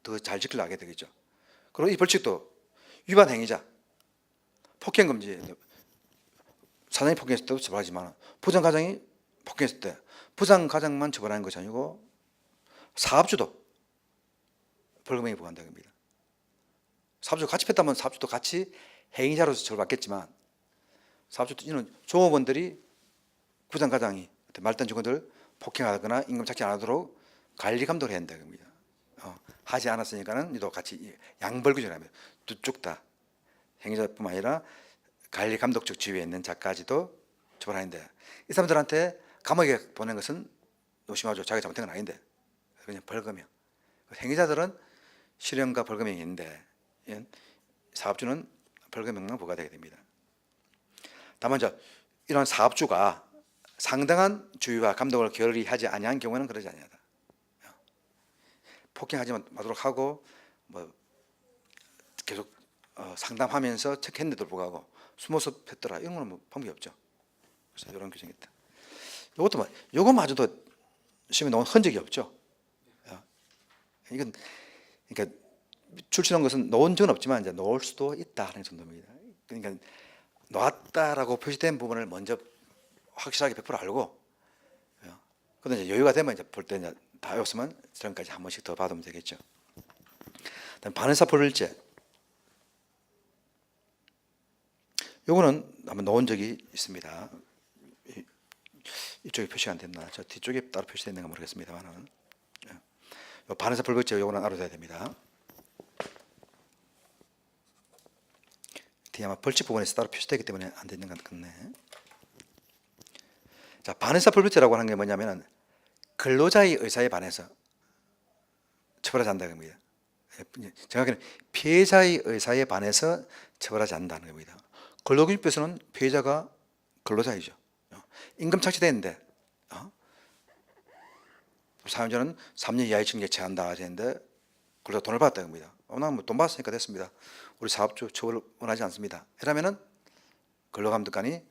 더 잘 지키려 하게 되겠죠. 그리고 이 벌칙도 위반 행위자, 폭행 금지, 사장이 폭행했을 때도 처벌하지만 부장 과장이 폭행했을 때 부장 과장만 처벌하는 것이 아니고 사업주도 벌금형에 부과한다는 겁니다. 사업주 같이 폈다면 사업주도 같이 행위자로서 처벌받겠지만 사업주는 종업원들이 부장 과장이 말단 직원들 폭행하거나 임금 착취 안 하도록 관리 감독을 해야 한다는 겁니다. 하지 않았으니까는 이도 같이 양벌 규정을 합니다. 두 쪽 다 행위자뿐만 아니라 관리 감독적 지위에 있는 자까지도 처벌하는데 이 사람들한테 감옥에 보낸 것은 노심하죠. 자기가 잘못한 건 아닌데 그냥 벌금이요. 행위자들은 실형과 벌금이 있는데 사업주는 벌금형만 부과되게 됩니다. 다만 이런 사업주가 상당한 주의와 감독을 게을리 하지 아니한 경우는 그러지 아니하다. 폭행하지 마도록 하고 뭐 계속 상담하면서 체크했는데도 불구하고 숨어서 했더라 이런 거는 뭐 방법이 없죠. 그래서 이런 규정이 있다. 이것도 뭐 이거마저도 시험에 나온 흔적이 없죠. 이건 그러니까 출신한 것은 놓은 적은 없지만 이제 놓을 수도 있다 하는 정도입니다. 그러니까 놓았다라고 표시된 부분을 먼저 확실하게 100% 알고, 그런데 이제 여유가 되면 이제 볼 때 이제 다 외웠으면 저런까지 한 번씩 더 받으면 되겠죠. 다음 반의사 불일제. 요거는 한번 놓은 적이 있습니다. 이쪽에 표시가 안 됐나? 저 뒤쪽에 따로 표시됐는가 모르겠습니다만은 반의사 불일제 요거는 알아둬야 됩니다. 뒤에 아마 벌칙 부분에서 따로 표시되기 때문에 안 되는 것 같네. 자, 반의사 불일제라고 하는 게 뭐냐면은 근로자의 의사에 반해서 처벌하지 않는다는 겁니다. 정확히는 피해자의 의사에 반해서 처벌하지 않는다는 겁니다. 근로기준법에서는 피해자가 근로자이죠. 임금 착취되는데 사용자는 3년 이하의 징계에 처한다 하시는데 근로자 돈을 받았다는 겁니다. 나는 돈 받았으니까 됐습니다. 우리 사업주 처벌을 원하지 않습니다. 이러면은 근로감독관이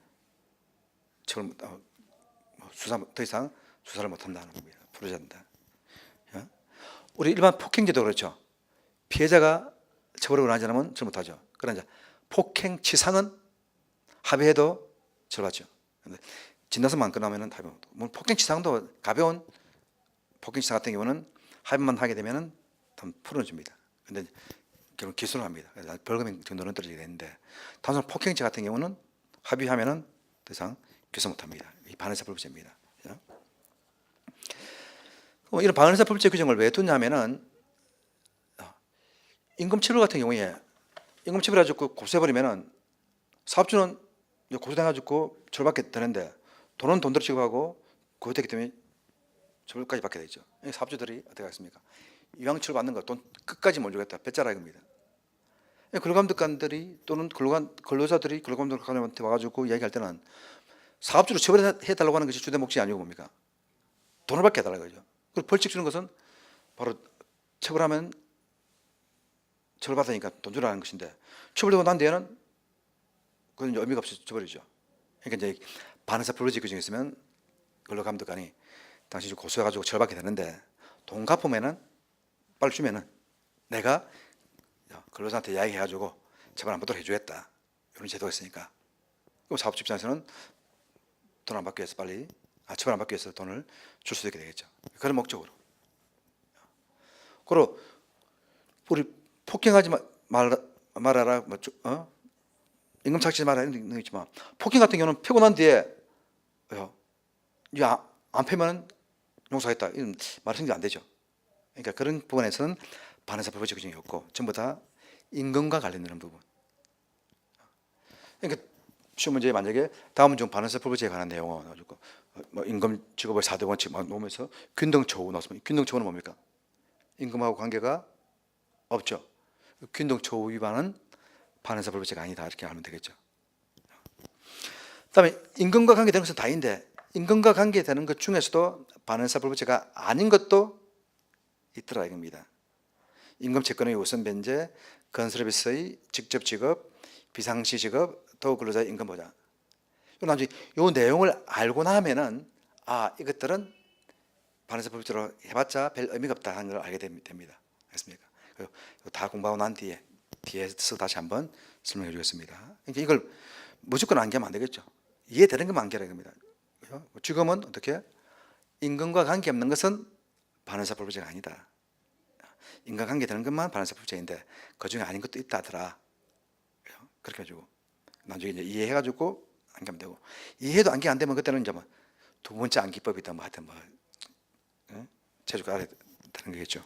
처벌 더 이상 수사를 못한다는 겁니다. 부르지 않는다. 우리 일반 폭행죄도 그렇죠. 피해자가 처벌을 원하지 않으면 처벌 못하죠. 그러나 폭행치상은 합의해도 처벌받죠. 진단서만 끝나면은 합의 못하고, 물론 폭행치상도 가벼운 폭행치상 같은 경우는 합의만 하게 되면은 풀어줍니다. 근데 결국 기소를 합니다. 그래서 벌금 정도는 떨어지게 되는데 단순 폭행죄 같은 경우는 합의하면은 더 이상 기소 못합니다. 이 반의사 불일제입니다. 이런 반의사 불일제 규정을 왜 두냐면은 임금체불 같은 경우에 임금체불 해가지고 고소해버리면은 사업주는 고소해가지고 처벌받게 되는데 돈은 돈대로 취급하고 고소됐기 때문에 처벌까지 받게 되죠. 사업주들이 어떻게 하겠습니까? 이왕 처벌받는 거 돈 끝까지 못 주겠다. 배짜라 이겁니다. 근로감독관들이 또는 근로자들이 근로감독관한테 와가지고 이야기할 때는 사업주로 처벌해달라고 하는 것이 주된 목적이 아니고 뭡니까? 돈을 받게 해달라는 거죠. 그리고 벌칙 주는 것은 바로 처벌하면 처벌받으니까 돈 주라는 것인데 처벌되고 난 뒤에는 그건 의미가 없이 줘버리죠. 그러니까 이제 반의사 불일제 규정이 있으면 근로감독관이 당신이 고소해가지고 처벌받게 되는데 돈 갚으면은 빨리 주면은 내가 근로자한테 이야기해가지고 처벌 안 받도록 해주겠다. 이런 제도가 있으니까. 그럼 사업주 입장에서는 돈 안 받기 위해서 빨리 처벌 안 받기 위해서 돈을 줄 수도 있게 되겠죠. 그런 목적으로. 그리고 우리 폭행하지 말아라, 임금 착취하지 말아라 이런 거 있지만 폭행 같은 경우는 패고 난 뒤에 안 패면 용서하겠다 이런 말이 생각 안 되죠. 그러니까 그런 부분에서는 반의사 불일제 규정이 없고 전부 다 임금과 관련되는 부분. 그러니까 시험 문제에 만약에 다음 중 반의사 불일제에 관한 내용은 가지고 임금 직업의 4대 원칙 막 놓으면서 균등처우 나왔으면 균등처우는 뭡니까? 임금하고 관계가 없죠. 균등처우 위반은 반의사 불일제가 아니다 이렇게 하면 되겠죠. 그다음에 임금과 관계되는 것은 다인데 임금과 관계되는 것 중에서도 반의사 불일제가 아닌 것도 있더라 이겁니다. 임금 채권의 우선 변제, 건설비스의 직접 지급, 비상시 지급, 더욱 근로자의 임금 보장. 나중에 이 내용을 알고 나면은 이것들은 반의사 불일제로 해봤자 별 의미가 없다 하는 걸 알게 됩니다. 알겠습니까? 다 공부하고 난 뒤에서 다시 한번 설명해 주겠습니다. 그러니까 이걸 무조건 암기하면 안 되겠죠. 이해되는 것만 암기하라 이겁니다. 지금은 어떻게? 임금과 관계없는 것은 반의사 불일제가 아니다. 인과관계 되는 것만 반의사 불일제인데 그 중에 아닌 것도 있다 하더라. 그렇게 해가지고 나중에 이제 이해해가지고 암기하면 되고 이해도 암기 안 되면 그때는 이제 두 번째 암기법이다 하여튼 제주가 알아야 되는 거겠죠.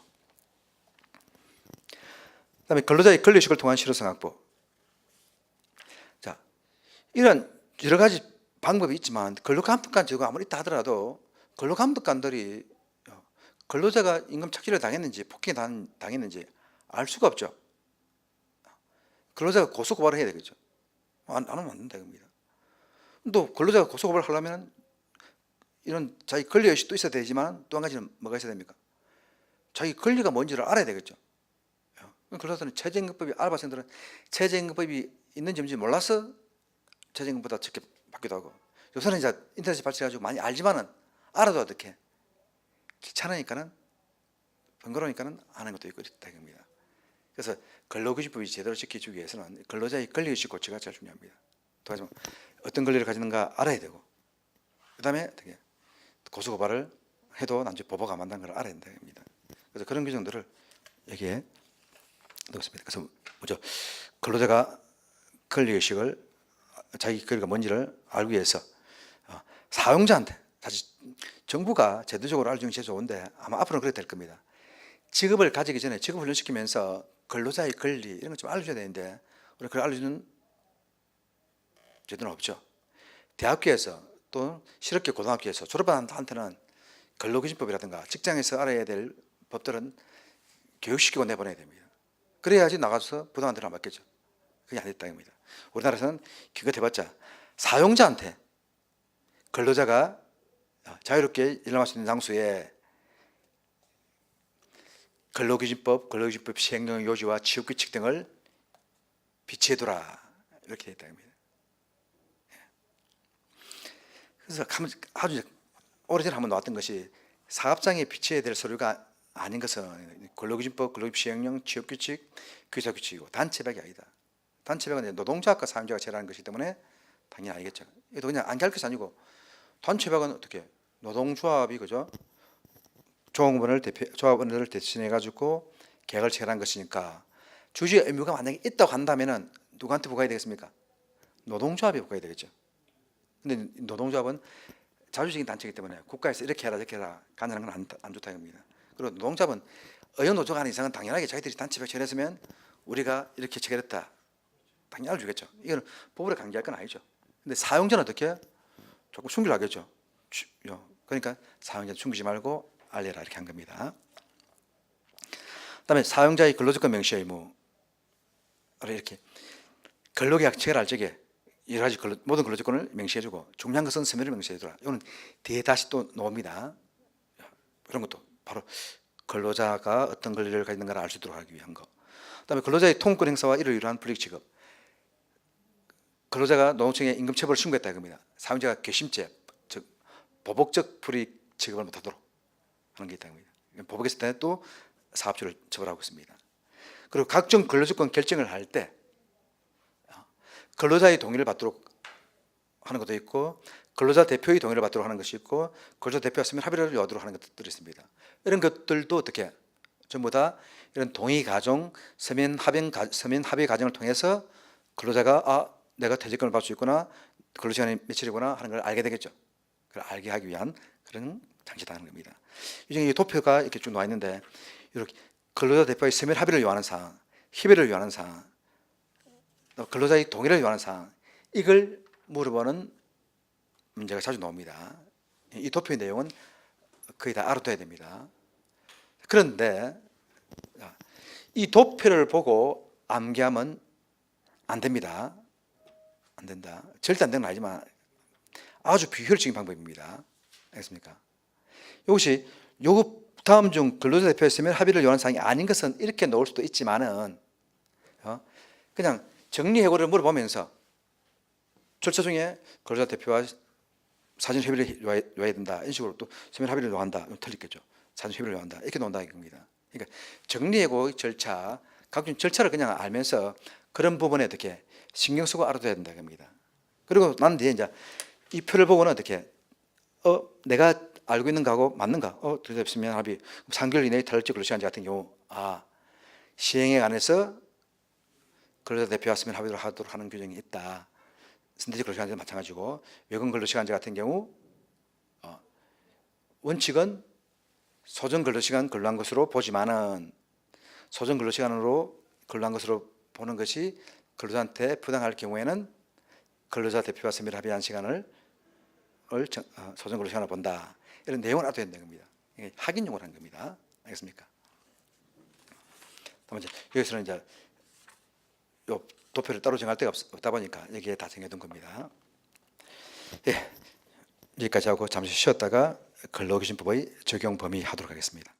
그다음에 근로자의 권리의식을 통한 실효성 확보. 자, 이런 여러 가지 방법이 있지만 근로감독관 제도가 아무리 있다 하더라도 근로감독관들이 근로자가 임금 착취를 당했는지 폭행을 당했는지 알 수가 없죠. 근로자가 고소고발을 해야 되겠죠. 안 하면 안 된다 겁니다. 또 근로자가 고소고발을 하려면 이런 자기 권리의식도 있어야 되지만 또 한 가지는 뭐가 있어야 됩니까? 자기 권리가 뭔지를 알아야 되겠죠. 근로자들은 최저임금법이, 알바생들은 최저임금법이 있는지 없는지 몰라서 최저임금보다 적게 받기도 하고, 요새는 이제 인터넷에 발달해가지고 많이 알지만은 알아도 어떻게 귀찮으니까는 번거로우니까는 안 하는 것도 있고 이렇다 이겁니다. 그래서 근로기준법이 제대로 지켜주기 위해서는 근로자의 권리의식 고취가 제일 중요합니다. 또 하지만 어떤 권리를 가지는가 알아야 되고, 그 다음에 어떻게 고소고발을 해도 난지 보복안 한다는 걸 알아야 된다. 그래서 그런 규정들을 여기에 넣었습니다. 그래서 먼저 근로자가 권리의식을, 자기 권리가 뭔지를 알기 위해서 사용자한테, 사실 정부가 제도적으로 알려주는 게 제일 좋은데 아마 앞으로는 그렇게 될 겁니다. 직업을 가지기 전에 직업 훈련시키면서 근로자의 권리 이런 것 좀 알려줘야 되는데 우리가 그걸 알려주는 제도는 없죠. 대학교에서 또 실업계 고등학교에서 졸업한 한테는 근로기준법이라든가 직장에서 알아야 될 법들은 교육시키고 내보내야 됩니다. 그래야지 나가서 부당한 안 맞겠죠. 그게 안 됐다 입니다. 우리나라에서는 기껏 해봤자 사용자한테 근로자가 자유롭게 일어날 수 있는 장소에 근로기준법, 근로기준법 시행령 요지와 취업규칙 등을 비치해두라 이렇게 되어 있다. 그래서 아주 오래전에 한번 나왔던 것이 사업장에 비치해야 될 서류가 아닌 것은 근로기준법, 근로기준법 시행령, 취업규칙, 교사규칙이고 단체백이 아니다. 단체백은 노동자과 사용자가 제라는 것이기 때문에 당연히 아니겠죠. 이것도 그냥 안 가르쳐서 아니고 단체백은 어떻게 노동조합이 그죠? 조합원들을 대신해 가지고 계약을 체결한 것이니까 주주의 의무가 만약에 있다고 한다면은 누구한테 부과해야 되겠습니까? 노동조합에 부과해야 되겠죠. 근데 노동조합은 자주적인 단체이기 때문에 국가에서 이렇게 해라 저렇게 해라 간다는 건 안 좋다는 겁니다. 그리고 노동조합은 의원노조가 아닌 이상은 당연하게 자기들이 단체백 체결했으면 우리가 이렇게 체결했다 당연히 알려주겠죠. 이건 법으로 강제할 건 아니죠. 근데 사용자는 어떻게? 조금 숨기려 하겠죠. 그러니까 사용자는 숨기지 말고 알려라 이렇게 한 겁니다. 그다음에 사용자의 근로조건 명시 의무를 이렇게 근로계약 체결할 적에 여러 가지 모든 근로조건을 명시해주고 중요한 것은 서면을 명시해주라. 이거는 뒤에 다시 또 나옵니다. 이런 것도 바로 근로자가 어떤 권리를 가지는가를 알 수 있도록 하기 위한 거. 그다음에 근로자의 통합권 행사와 이를 위한 불이익 지급. 근로자가 노동청에 임금 체불을 신고했다 이겁니다. 사용자가 괘씸죄, 즉 보복적 불이익 지급을 못하도록 하는 게 있다는 겁니다. 보복했을 때 또 사업주를 처벌하고 있습니다. 그리고 각종 근로조건 결정을 할 때 근로자의 동의를 받도록 하는 것도 있고 근로자 대표의 동의를 받도록 하는 것이 있고 근로자 대표가 서면 합의를 요하도록 하는 것들이 있습니다. 이런 것들도 어떻게 전부 다 이런 동의 과정, 서면 합의 과정을 통해서 근로자가 내가 퇴직금을 받을 수 있구나, 근로시간이 며칠이구나 하는 걸 알게 되겠죠. 그걸 알게 하기 위한 그런 장치다는 겁니다. 이 중에 도표가 이렇게 쭉 나와 있는데 이렇게 근로자 대표의 서면 합의를 요하는 사항, 협의를 요하는 사항, 근로자의 동의를 요하는 사항, 이걸 물어보는 문제가 자주 나옵니다. 이 도표의 내용은 거의 다 알아둬야 됩니다. 그런데 이 도표를 보고 암기하면 안 됩니다. 안 된다. 절대 안 되는 건 아니지만 아주 비효율적인 방법입니다. 알겠습니까? 이것이 요급 다음 중 근로자 대표의 서면 합의를 요하는 사항이 아닌 것은 이렇게 놓을 수도 있지만은 그냥 정리해고를 물어보면서 절차 중에 근로자 대표와 사전 협의를 요해야 된다. 이런 식으로 또 서면 합의를 요한다. 틀리겠죠. 사전 협의를 요한다. 이렇게 논다 이겁니다. 그러니까 정리해고 절차, 각종 절차를 그냥 알면서 그런 부분에 어떻게 신경 쓰고 알아둬야 된다 이겁니다. 그리고 난 뒤에 이제 이 표를 보고는 어떻게 내가 알고 있는 거하고 맞는가? 서면 합의 3개월 이내에 탈월적 근로시간제 같은 경우 시행에 관해서 근로자 대표와 서면 합의를 하도록 하는 규정이 있다. 선택적 근로시간제도 마찬가지고 외근 근로시간제 같은 경우 원칙은 소정 근로시간 근로한 것으로 보지만은 소정 근로시간으로 근로한 것으로 보는 것이 근로자한테 부당할 경우에는 근로자 대표와 서면 합의한 시간을 소정으로 정하나 본다. 이런 내용을 알아둬야 된다는 겁니다. 이게 확인용으로 한 겁니다. 알겠습니까? 다만 이제 여기서는 이제 요 도표를 따로 정할 데가 없다 보니까 여기에 다 정해둔 겁니다. 예, 여기까지 하고 잠시 쉬었다가 근로기준법의 적용 범위 하도록 하겠습니다.